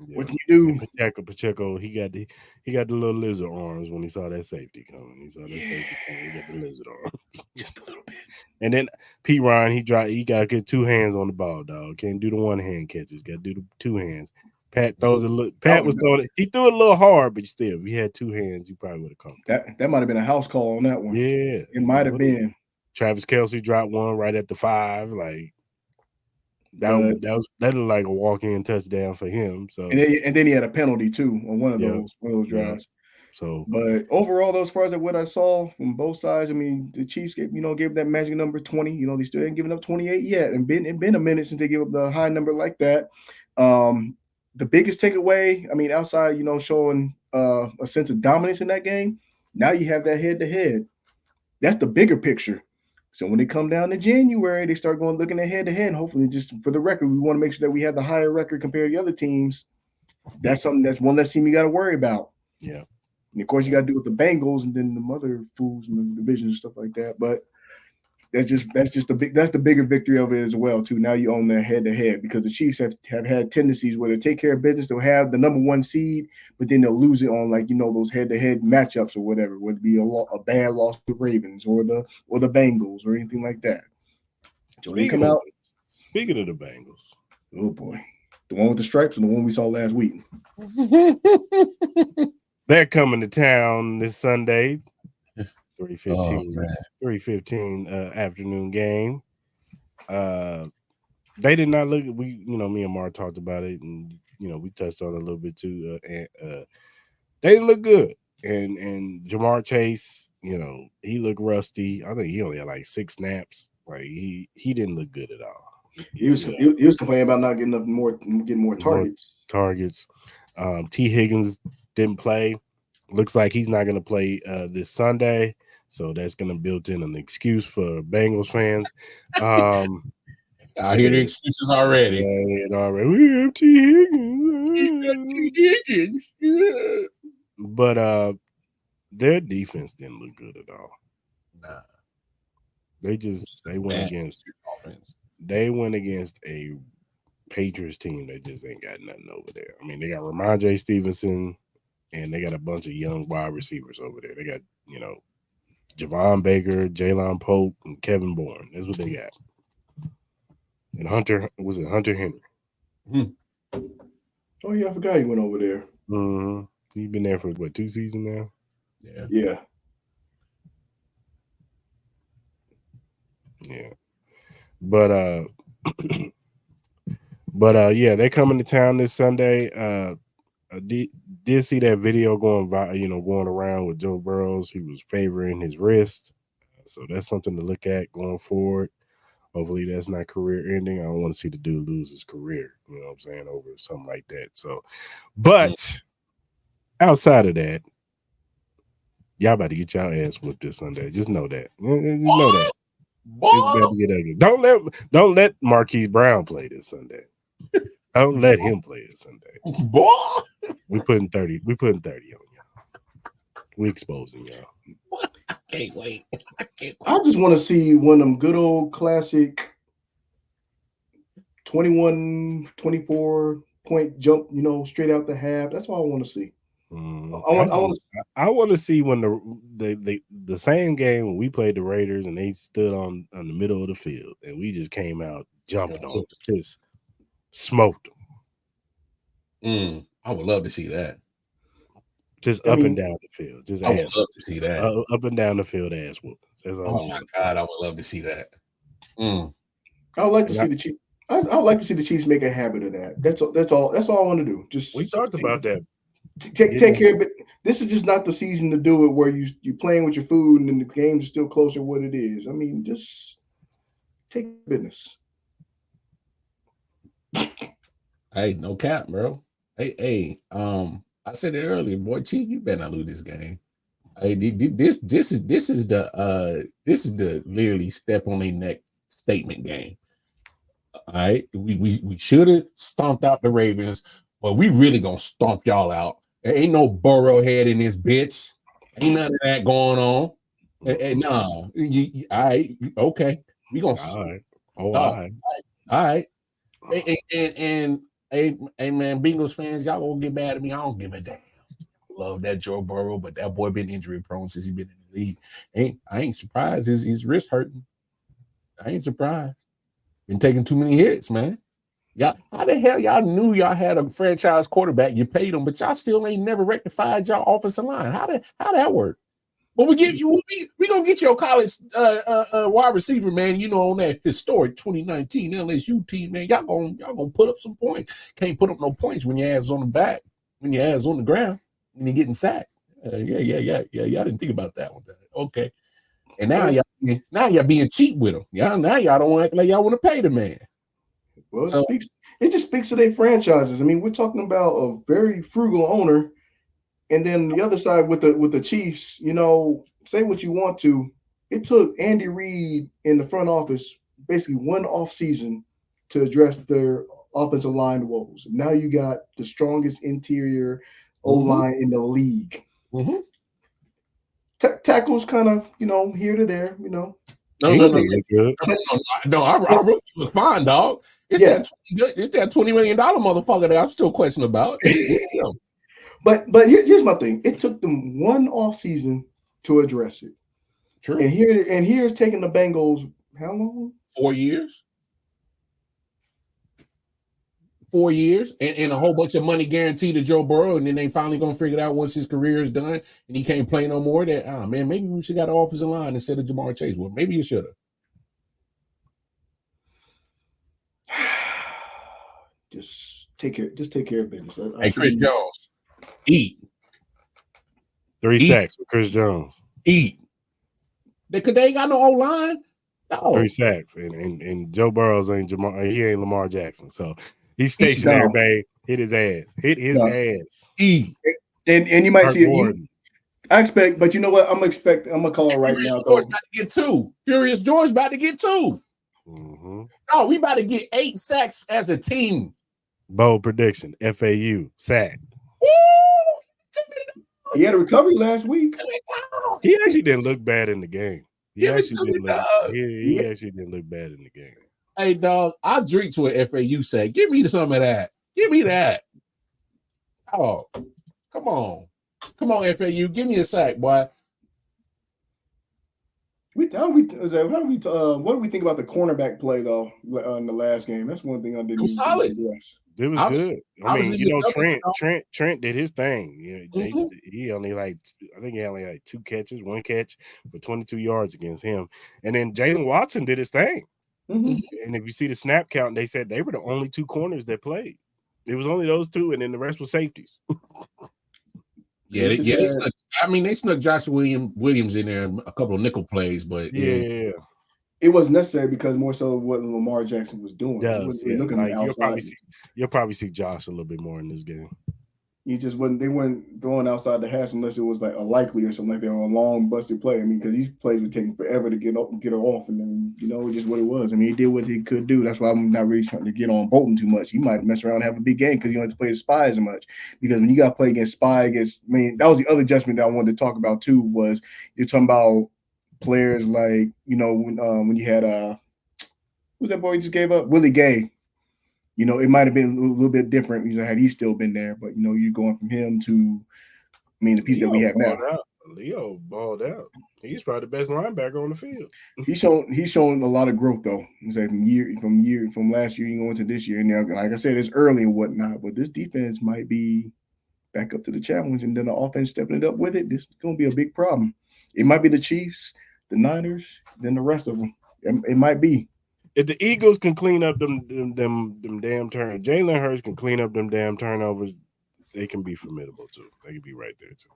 what can you do? Pacheco, he got the little lizard arms when he saw that safety coming. He got the lizard arms just a little bit. And then Pete Ryan, he got to get two hands on the ball, dog. Can't do the one hand catches. Got to do the two hands. Pat throws was throwing it. He threw it a little hard, but still, if he had two hands, you probably would have come. That might have been a house call on that one. Yeah, it might have been. Travis Kelce dropped one right at the 5. Like that looked like a walk-in touchdown for him. So and then he had a penalty too on one of those drives. So, but overall, as far as what I saw from both sides, I mean, the Chiefs gave that magic number 20. They still ain't given up 28 yet, and it's been a minute since they gave up the high number like that. The biggest takeaway, I mean, outside showing a sense of dominance in that game, now you have that head-to-head. That's the bigger picture. So when they come down to January, they start looking at head-to-head. And hopefully, just for the record, we want to make sure that we have the higher record compared to the other teams. That's one less team you got to worry about. Yeah. And of course, you got to do with the Bengals and then the other fools in the division and stuff like that. But that's the bigger victory of it as well too. Now you own that head-to-head because the Chiefs have had tendencies where they take care of business. They'll have the number 1 seed, but then they'll lose it on those head-to-head matchups or whatever, whether it be a bad loss to the Ravens or the Bengals or anything like that. So they come out. Speaking of the Bengals, oh boy, the one with the stripes and the one we saw last week. They're coming to town this Sunday. 3:15 afternoon game. They did not look. Me and Mark talked about it, and we touched on it a little bit too. They didn't look good, and Jamar Chase, he looked rusty. I think he only had like 6 snaps. Like he didn't look good at all. He was complaining about not getting more targets. T. Higgins didn't play. Looks like he's not going to play this Sunday. So that's going to build in an excuse for Bengals fans. I hear the excuses already. We have T. Higgins. But their defense didn't look good at all. Nah. They went against a Patriots team that just ain't got nothing over there. I mean, they got Ramondre Stevenson, and they got a bunch of young wide receivers over there. They got, Javon Baker, Jalen Pope, and Kevin Bourne. That's what they got. And Hunter Henry? Oh, yeah, I forgot he went over there. Mm-hmm. He's been there for, 2 seasons now? Yeah. Yeah. But yeah, they coming to town this Sunday. I did see that video going around with Joe Burrows. He was favoring his wrist. So that's something to look at going forward. Hopefully that's not career ending. I don't want to see the dude lose his career, you know what I'm saying, over something like that. So, but outside of that, Y'all about to get y'all ass whooped this Sunday. Just know that. Just know that. Boy. It's about to get ugly. Don't let Marquise Brown play this Sunday. Don't let him play this Sunday. Boy. We putting 30 on y'all. We exposing y'all. I can't wait. I just want to see one of them good old classic 21, 24 point jump, straight out the half. That's all I want to see. I want to see when the same game when we played the Raiders and they stood on the middle of the field and we just came out jumping on them, just smoked them. I would love to see that. Just up and down the field. Just I would love to see that. Up and down the field ass whoopings. Oh my God, I would love to see that. I would like to see the Chiefs. I would like to see the Chiefs make a habit of that. That's all I want to do. Just we talked about that. Take care of it. This is just not the season to do it where you're playing with your food and then the games are still closer to what it is. I mean, just take business. Hey, no cap, bro. Hey, I said it earlier, boy. Chief, you better not lose this game. Hey, this is the literally step on their neck statement game. All right, we should have stomped out the Ravens, but we really gonna stomp y'all out. There ain't no ArrowHead in this bitch. Ain't none of that going on. Hey, nah. All right, okay. We gonna. All right. All right. And hey, man, Bengals fans, y'all gonna get mad at me. I don't give a damn. Love that Joe Burrow, but that boy been injury prone since he been in the league. I ain't surprised his wrist hurting. I ain't surprised. Been taking too many hits, man. Y'all, how the hell y'all knew y'all had a franchise quarterback? You paid him, but y'all still ain't never rectified y'all offensive line. How that work? But we gonna get your college wide receiver, man. On that historic 2019 LSU team, man. Y'all gonna put up some points. Can't put up no points when your ass is on the back, when your ass is on the ground, when you're getting sacked. Yeah. Y'all didn't think about that one. Okay. And now y'all being cheap with them. Now y'all don't act like y'all want to pay the man. Well, it just speaks to their franchises. I mean, we're talking about a very frugal owner, and then the other side with the Chiefs. Say what you want to. It took Andy Reid in the front office basically one off season to address their offensive line woes. Now you got the strongest interior O-line in the league. Mm-hmm. Tackles kind of here to there. No, I really look fine, dog. It's that $20 million motherfucker that I'm still questioning about. But here's my thing. It took them one off season to address it. True. And here's taking the Bengals how long? 4 years. 4 years and a whole bunch of money guaranteed to Joe Burrow, and then they finally gonna figure it out once his career is done and he can't play no more. That man, maybe we should got an offensive line instead of Jamar Chase. Well, maybe you should have. Just take care of business. Hey, Chris Jones, eat. 3 sacks for Chris Jones. Eat. Because they ain't got no O-line. No. 3 sacks. And Joe Burrows ain't he ain't Lamar Jackson. So he's stationary, babe. Hit his ass. Ass. Eat. And you might see it. I expect, but you know what? I'm gonna call it right now. George about to get 2. Furious George about to get 2. Mm-hmm. Oh, we about to get 8 sacks as a team. Bold prediction. FAU sack. Woo! He had a recovery last week. He actually didn't look bad in the game. He actually didn't look bad in the game. Hey, dog, I'll drink to an FAU sack. Give me some of that. Give me that. Oh, come on. Come on, FAU. Give me a sack, boy. What do we think about the cornerback play though in the last game? That's one thing I didn't. It was solid. It was good. I mean, Trent did his thing. He only I think he only 2 catches, 1 catch for 22 yards against him. And then Jalen Watson did his thing. Mm-hmm. And if you see the snap count, they said they were the only 2 corners that played. It was only those 2, and then the rest were safeties. They snuck Josh Williams in there a couple of nickel plays, but it wasn't necessary because more so what Lamar Jackson was doing. You'll probably see Josh a little bit more in this game. He just wasn't. They weren't throwing outside the hash unless it was like a likely or something like that, or a long busted play. I mean, because these plays were taking forever to get up and get her off, and then just what it was. I mean, he did what he could do. That's why I'm not really trying to get on Bolton too much. He might mess around and have a big game because you don't have to play as Spy as much. Because when you got to play against Spy, that was the other adjustment that I wanted to talk about too. Was you're talking about players like when you had who's that boy you just gave up, Willie Gay. It might have been a little bit different, had he still been there. But you're going from him to, the piece that we have now. Leo balled out. He's probably the best linebacker on the field. He's shown a lot of growth though. From last year going into this year. And now, like I said, it's early and whatnot. But this defense might be back up to the challenge, and then the offense stepping it up with it. This is going to be a big problem. It might be the Chiefs, the Niners, then the rest of them. It might be. If the Eagles can clean up them damn turnovers, Jalen Hurts can clean up them damn turnovers, they can be formidable too. They can be right there too.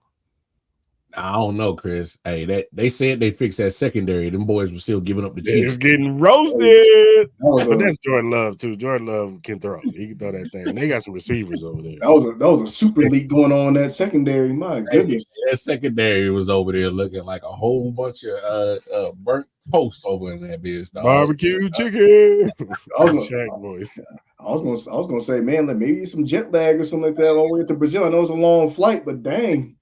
I don't know, Chris. Hey, they said they fixed that secondary. Them boys were still giving up the cheeks. It's getting roasted. But that's Jordan Love too. Jordan Love can throw. He can throw that thing. They got some receivers over there. That was a super league going on in that secondary. My goodness, that secondary was over there looking like a whole bunch of burnt toast over in that biz. Barbecue chicken. I was gonna say, man, like maybe some jet lag or something like that all the way to Brazil. I know it's a long flight, but dang.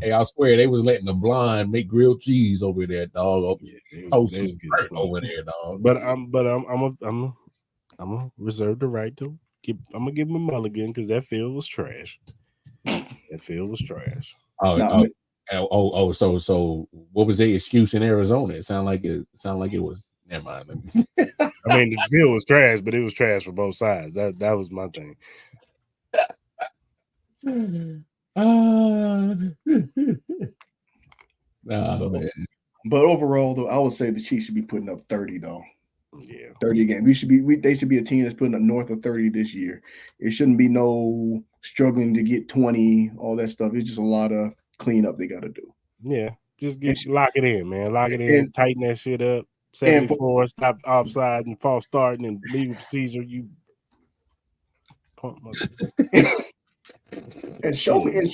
I swear they was letting the blind make grilled cheese over there, dog. Toast over there, dog. But I'm gonna reserve the right to I'm gonna give him a mulligan because that field was trash. That field was trash. So what was the excuse in Arizona? It sounded like it was. Never mind. I mean, the field was trash, but it was trash for both sides. That was my thing. But overall, though, I would say the Chiefs should be putting up 30, though. Yeah, 30 again. They should be a team that's putting up north of 30 this year. It shouldn't be no struggling to get 20, all that stuff. It's just a lot of cleanup they got to do. Yeah, just lock it in, man. Lock it in, tighten that shit up. 74, stop offside and false starting and legal procedure. You pump and show me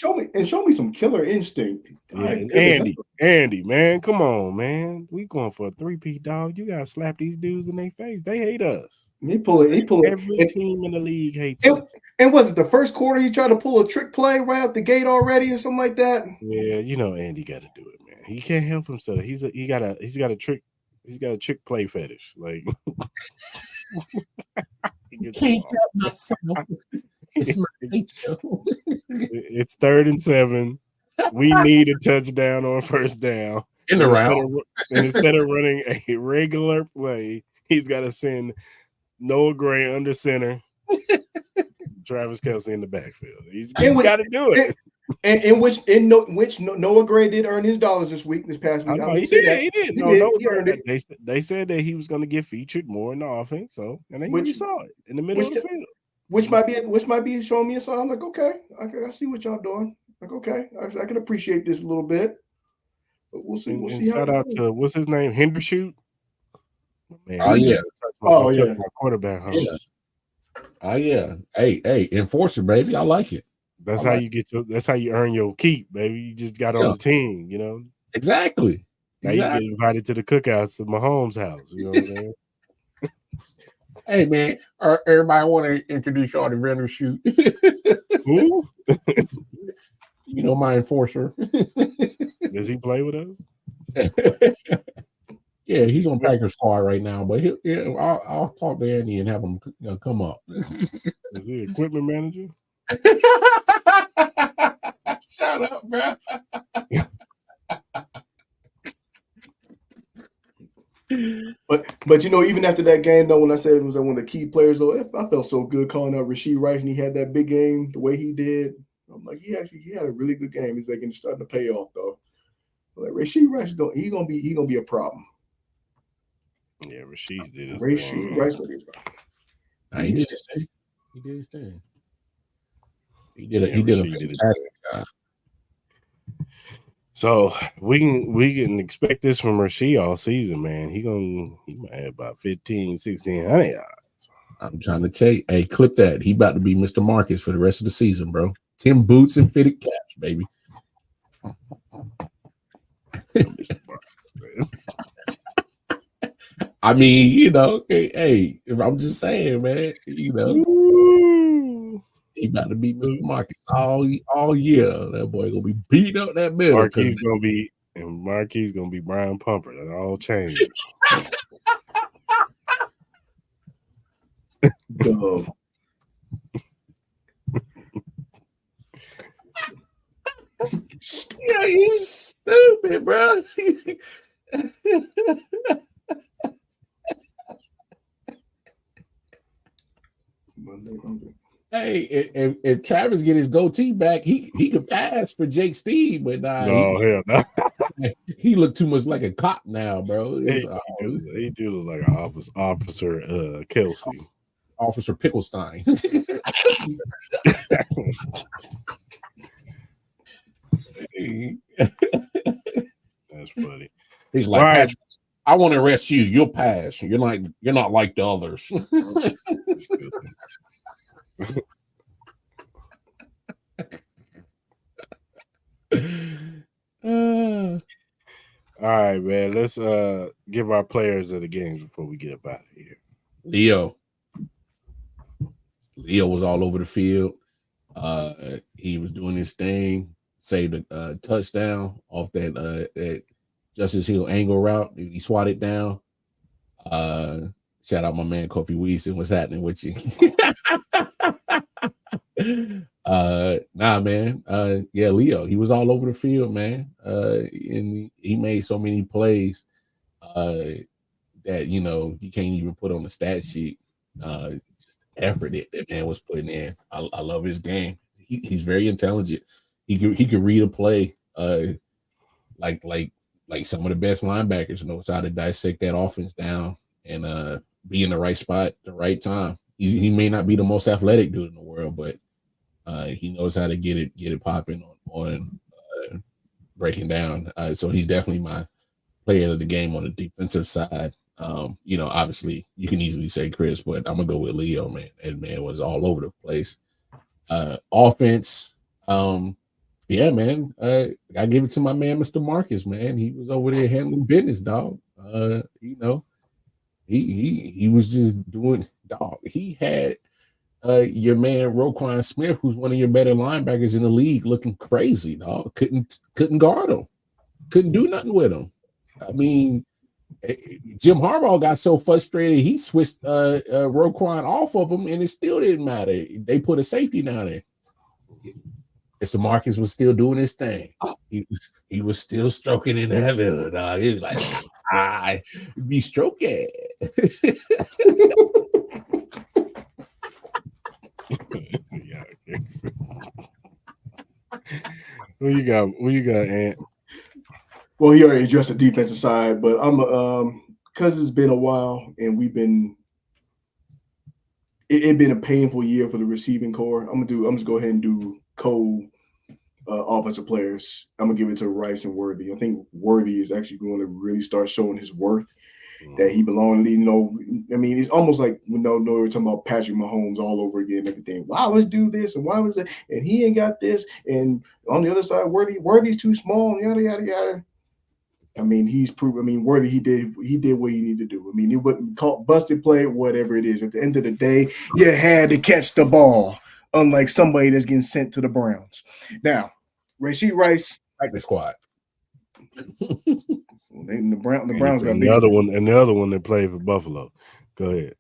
some killer instinct. Yeah, Andy, man, come on, man. We going for a 3-peat, dog. You gotta slap these dudes in their face. They hate us. He pull it. Every team in the league hates us. And was it the first quarter he tried to pull a trick play right out the gate already or something like that? Yeah, Andy got to do it, man. He can't help himself. He's got a trick. He's got a trick play fetish. Like can't help myself. It's my nature. It's 3rd and 7. We need a touchdown or a first down in the round. Instead of running a regular play, he's got to send Noah Gray under center, Travis Kelce in the backfield. He's got to do it. In which Noah Gray did earn his dollars this past week. He did. He earned it. They said that he was going to get featured more in the offense. So, and then we saw it in the middle of the field. Which might be showing me a sign. I'm like, okay, I see what y'all doing. Like, okay, I can appreciate this a little bit. But we'll see. Shout out to what's his name, Hendershot. Man, my quarterback. Huh? Yeah. Oh yeah. Hey, enforcer, baby. I like it. That's how you earn your keep, baby. You just got on the team, Exactly. Now you get invited to the cookouts at Mahomes' house. You know what I'm saying? Hey man, everybody want to introduce y'all to Hendershot. Who? My enforcer. Does he play with us? Yeah, he's on practice squad right now, but I'll talk to Andy and have him come up. Is he equipment manager? Shut up, bro. But even after that game though, when I said it was one of the key players though, I felt so good calling out Rashee Rice and he had that big game the way he did. I'm like, he had a really good game. He's like it's starting to pay off though. Like Rashee Rice he gonna be a problem. Yeah, Rashee did his Rashee Rice gonna be a problem. He did his thing. He did a fantastic job. So we can expect this from Rashee all season, man. He might have about 15, 1600 yards. I'm trying to tell you, hey, clip that. He about to be Mr. Marcus for the rest of the season, bro. 10 boots and fitted caps, baby. I mean, hey, if I'm just saying, man, Ooh. he about to be Mr. Marcus all year. That boy gonna be beating up that middle. Marquis gonna be Brian Pumper. That all changed. Yeah, you stupid, bro. Hey, if Travis get his goatee back, he could pass for Jake Steve, but hell no. He looked too much like a cop now, bro. He do look like an officer Kelsey. Officer Picklestein. That's funny. He's like, right. Patrick, I want to arrest you. You'll pass. You're not like the others. All right, man. Let's give our players of the games before we get up out of here. Leo was all over the field. He was doing his thing. Saved a touchdown off that Justice Hill angle route. He swatted down. Shout out my man Kofi Weeson. What's happening with you? Nah, man. Yeah, Leo. He was all over the field, man. And he made so many plays that you can't even put on the stat sheet. Just the effort that man was putting in. I love his game. He's very intelligent. He could read a play like some of the best linebackers knows how to dissect that offense down and be in the right spot at the right time. He may not be the most athletic dude in the world, but he knows how to get it popping on breaking down. So he's definitely my player of the game on the defensive side. Obviously you can easily say Chris, but I'm gonna go with Leo, man. And man was all over the place. Offense, yeah, man. I give it to my man, Mr. Marcus, man. He was over there handling business, dog. He was just doing, dog. He had your man Roquan Smith, who's one of your better linebackers in the league, looking crazy, dog. Couldn't guard him. Couldn't do nothing with him. I mean, Jim Harbaugh got so frustrated he switched Roquan off of him, and it still didn't matter. They put a safety down there. Mr. Marcus was still doing his thing. He was still stroking in that middle, dog. He was like, I be stroking. Yeah. What you got, Ant? Well, he already addressed the defensive side, but I'm because it's been a while and it's been a painful year for the receiving core. I'm just go ahead and do offensive players. I'm gonna give it to Rice and Worthy. I think Worthy is actually going to really start showing his worth, that he belongs. I mean, it's almost like we're talking about Patrick Mahomes all over again. Everything. Why was do this and why was it? And he ain't got this. And on the other side, Worthy's too small. Yada yada yada. I mean, he's proven. I mean, Worthy, he did what he needed to do. I mean, it wasn't called busted play, whatever it is. At the end of the day, you had to catch the ball, unlike somebody that's getting sent to the Browns. Now, Rashee Rice, like the squad. The Browns got the other one, and the other one that played for Buffalo. Go ahead.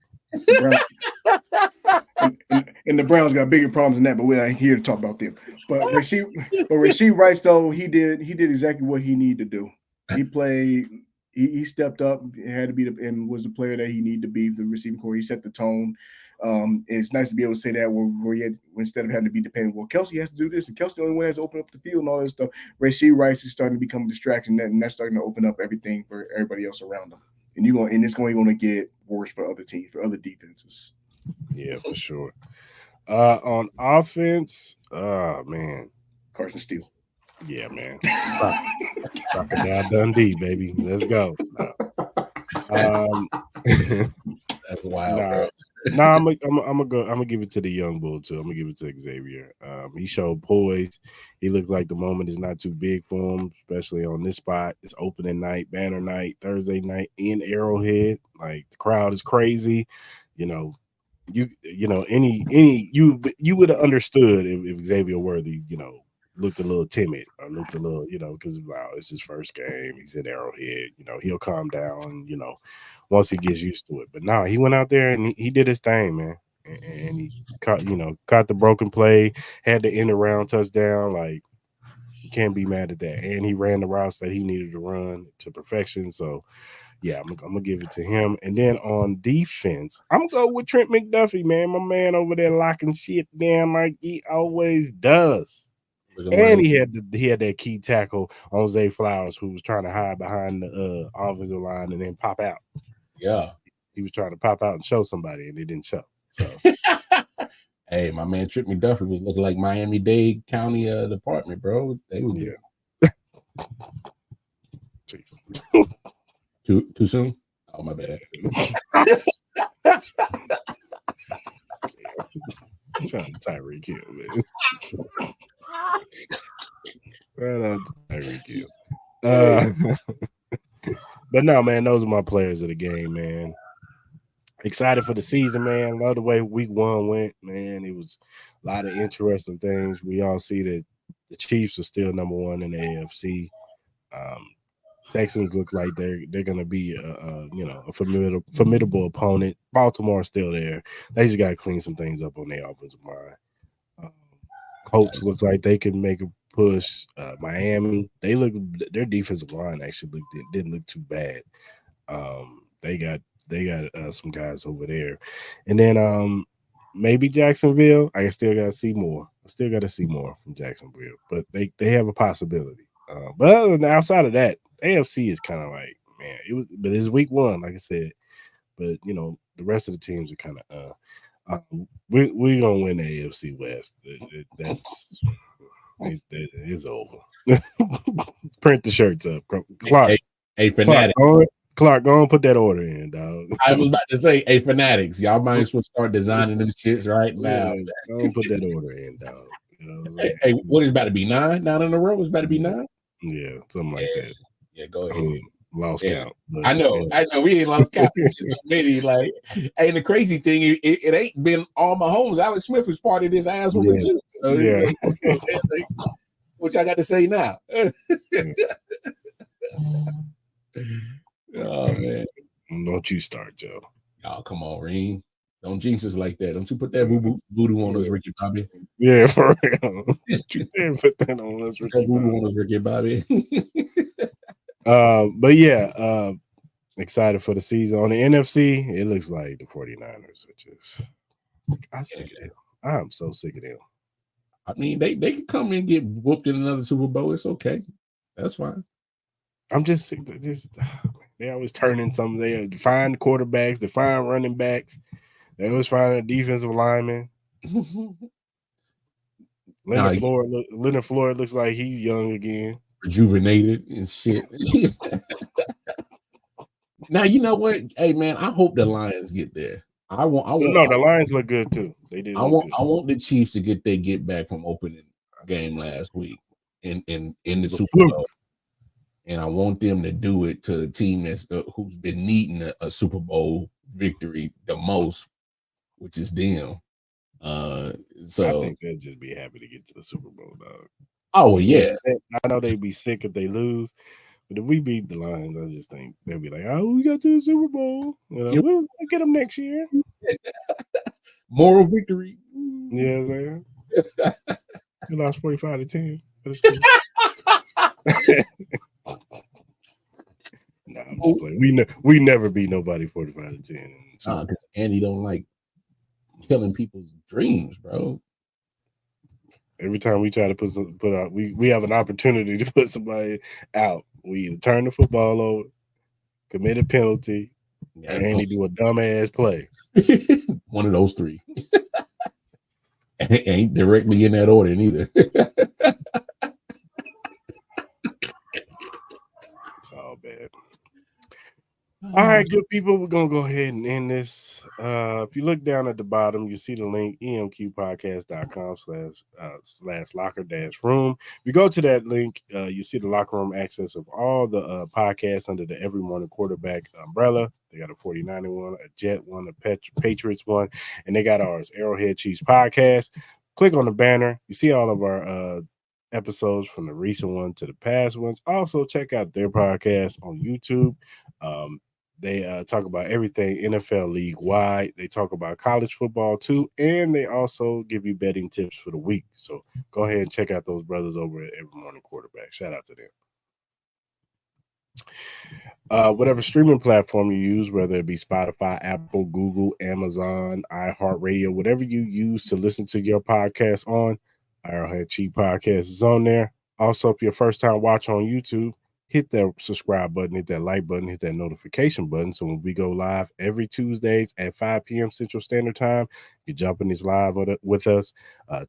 And the Browns got bigger problems than that, but we're not here to talk about them. But Rashee Rice, though, he did exactly what he needed to do. He played. He stepped up. Had to be and was the player that he needed to be. The receiving core. He set the tone. And it's nice to be able to say that where he had, instead of having to be dependent. Well, Kelsey has to do this, and Kelsey the only one has to open up the field and all that stuff. Rashee Rice is starting to become a distraction, and that's starting to open up everything for everybody else around him. And it's going to get worse for other teams, for other defenses. Yeah, for sure. On offense, man, Carson Steele. Yeah, man. Crocodile Dundee, baby. Let's go. That's wild, bro. Nah, I'm gonna give it to the young bull too. I'm gonna give it to Xavier. He showed poise. He looked like the moment is not too big for him, especially on this spot. It's opening night, banner night, Thursday night in Arrowhead. Like the crowd is crazy. You know, any you would have understood if Xavier Worthy, looked a little timid or looked a little, because wow, it's his first game. He's in Arrowhead. He'll calm down. Once he gets used to it. But nah, he went out there and he did his thing, man. And he caught the broken play, had the end around touchdown. Like, you can't be mad at that. And he ran the routes that he needed to run to perfection. So yeah, I'm gonna give it to him. And then on defense, I'm gonna go with Trent McDuffie, man. My man over there locking shit down like he always does. And he had that key tackle on Zay Flowers, who was trying to hide behind the offensive line and then pop out. Yeah, he was trying to pop out and show somebody, and it didn't show. So, hey, my man Trent McDuffie was looking like Miami-Dade County Department, bro. They were too soon. Oh, my bad. Shout out to Tyreek Hill, man. Shout out to Tyreek Hill. But no, man, those are my players of the game, man. Excited for the season, man. Love the way week 1 went, man. It was a lot of interesting things. We all see that the Chiefs are still number 1 in the AFC. Texans look like they're going to be a formidable opponent. Baltimore's still there. They just got to clean some things up on their offensive line. Colts look like they can make a push. Miami, their defensive line actually didn't look too bad. They got some guys over there, and then maybe Jacksonville. I still got to see more. I still got to see more from Jacksonville, but they have a possibility. But other than outside of that, AFC is kind of like, man, but it's week 1, like I said. But the rest of the teams are kind of we're gonna win the AFC West. It's over. Print the shirts up, Clark. Hey, fanatic. Clark, go and put that order in, dog. I was about to say, hey, fanatics, y'all might as well start designing them shits right now. Go and put that order in, dog. Hey, what is about to be 9 in a row? It's about to be 9. Yeah, something like that. Yeah, go ahead. Lost count. But, I know. We ain't lost count. So many, like, and the crazy thing, it ain't been all Mahomes. Alex Smith was part of this ass woman too. So which I got to say now. Oh man! Don't you start, Joe? Y'all, come on, Reem. Don't jinx us like that. Don't you put that voodoo on us, Ricky Bobby? Yeah, for real. You didn't put that on us, Ricky Bobby. On us, Ricky Bobby. But yeah, excited for the season. On the NFC, it looks like the 49ers are just. I'm sick of them. I'm so sick of them. I mean, they can come and get whooped in another Super Bowl. It's okay. That's fine. I'm just sick. They always turning something. They find quarterbacks. They find running backs. They always find a defensive lineman. Leonard Floyd looks like he's young again, rejuvenated and shit. Now you know what? Hey man, I hope the Lions get there. The Lions look good too. They did. I want the Chiefs to get back from opening game last week in the Super Bowl. And I want them to do it to a team that's who's been needing a Super Bowl victory the most, which is them. So I think they'll just be happy to get to the Super Bowl, dog. Oh yeah, I know they'd be sick if they lose, but if we beat the Lions, I just think they'll be like, "Oh, we got to the Super Bowl. We'll get them next year." Moral victory. Yeah, I'm saying. We lost 45-10, but it's cool. Nah, I'm just playing. We never beat nobody 45-10. Because Andy don't like killing people's dreams, bro. Every time we try to put out, we have an opportunity to put somebody out. We either turn the football over, commit a penalty, and Andy do a dumbass play. One of those three. Ain't directly in that order neither. It's all bad. All right, good people. We're gonna go ahead and end this If you look down at the bottom, you see the link emqpodcast.com/slash locker-room. If you go to that link, you see the locker room access of all the podcasts under the Every Morning Quarterback umbrella. They got a 49er one, a Jet one, a Patriots one, and they got ours, Arrowhead Chiefs Podcast. Click on the banner. You see all of our episodes from the recent one to the past ones. Also, check out their podcast on YouTube. They talk about everything NFL league wide. They talk about college football too, and they also give you betting tips for the week. So go ahead and check out those brothers over at Every Morning Quarterback. Shout out to them. Whatever streaming platform you use, whether it be Spotify, Apple, Google, Amazon, iHeartRadio, whatever you use to listen to your podcast on, Arrowhead Chief Podcast is on there. Also, if you're first time watch on YouTube, hit that subscribe button, hit that like button, hit that notification button. So when we go live every Tuesdays at 5 p.m. Central Standard Time, you jump in this live with us,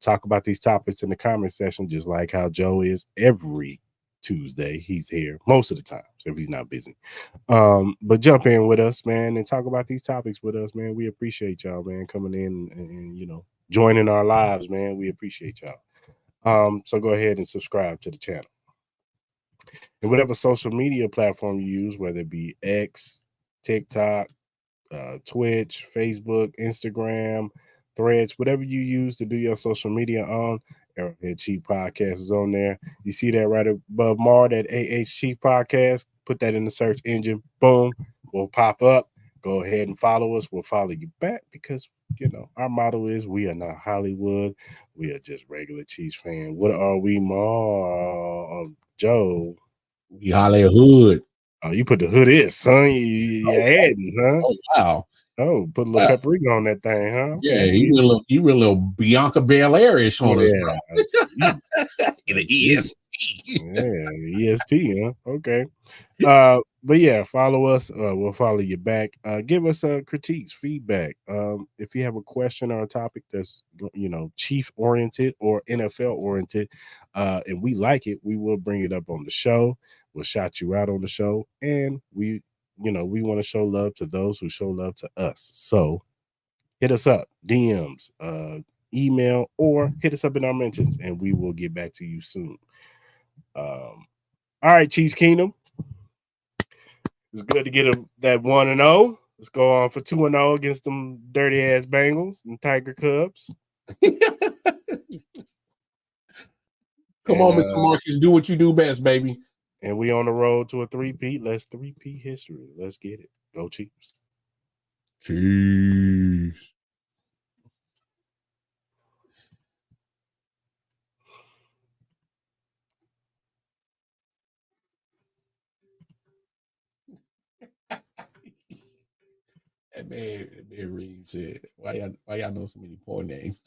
talk about these topics in the comment section, just like how Joe is every Tuesday. He's here most of the time, so if he's not busy. But jump in with us, man, and talk about these topics with us, man. We appreciate y'all, man, coming in and joining our lives, man. We appreciate y'all. So go ahead and subscribe to the channel. And whatever social media platform you use, whether it be X, TikTok, Twitch, Facebook, Instagram, Threads, whatever you use to do your social media on, Arrowhead Chief Podcast is on there. You see that right above Mar, that AH Chief Podcast. Put that in the search engine. Boom, will pop up. Go ahead and follow us. We'll follow you back because, our motto is we are not Hollywood. We are just regular Chiefs fans. What are we, Mar? Joe? We Hollywood. Oh, you put the hood is, son. You adding, huh? Oh, wow. Oh, put a little paprika on that thing, huh? Yeah, he really little Bianca Belair-ish on us, bro. The EST. Yeah, EST, huh? Okay. But yeah, follow us. We'll follow you back. Give us critiques, feedback. If you have a question or a topic that's Chief oriented or NFL oriented, and we like it, we will bring it up on the show. We'll shout you out on the show, and we want to show love to those who show love to us. So hit us up, DMs, email, or hit us up in our mentions, and we will get back to you soon. All right, Chiefs Kingdom. It's good to get that 1-0. Let's go on for 2-0 against them dirty ass Bengals and Tiger Cubs. Come on, Mr. Marcus, do what you do best, baby. And we on the road to a 3-peat. Let's 3-peat history. Let's get it. Go Chiefs. Chiefs. That man Reed said, why y'all know so many poor names?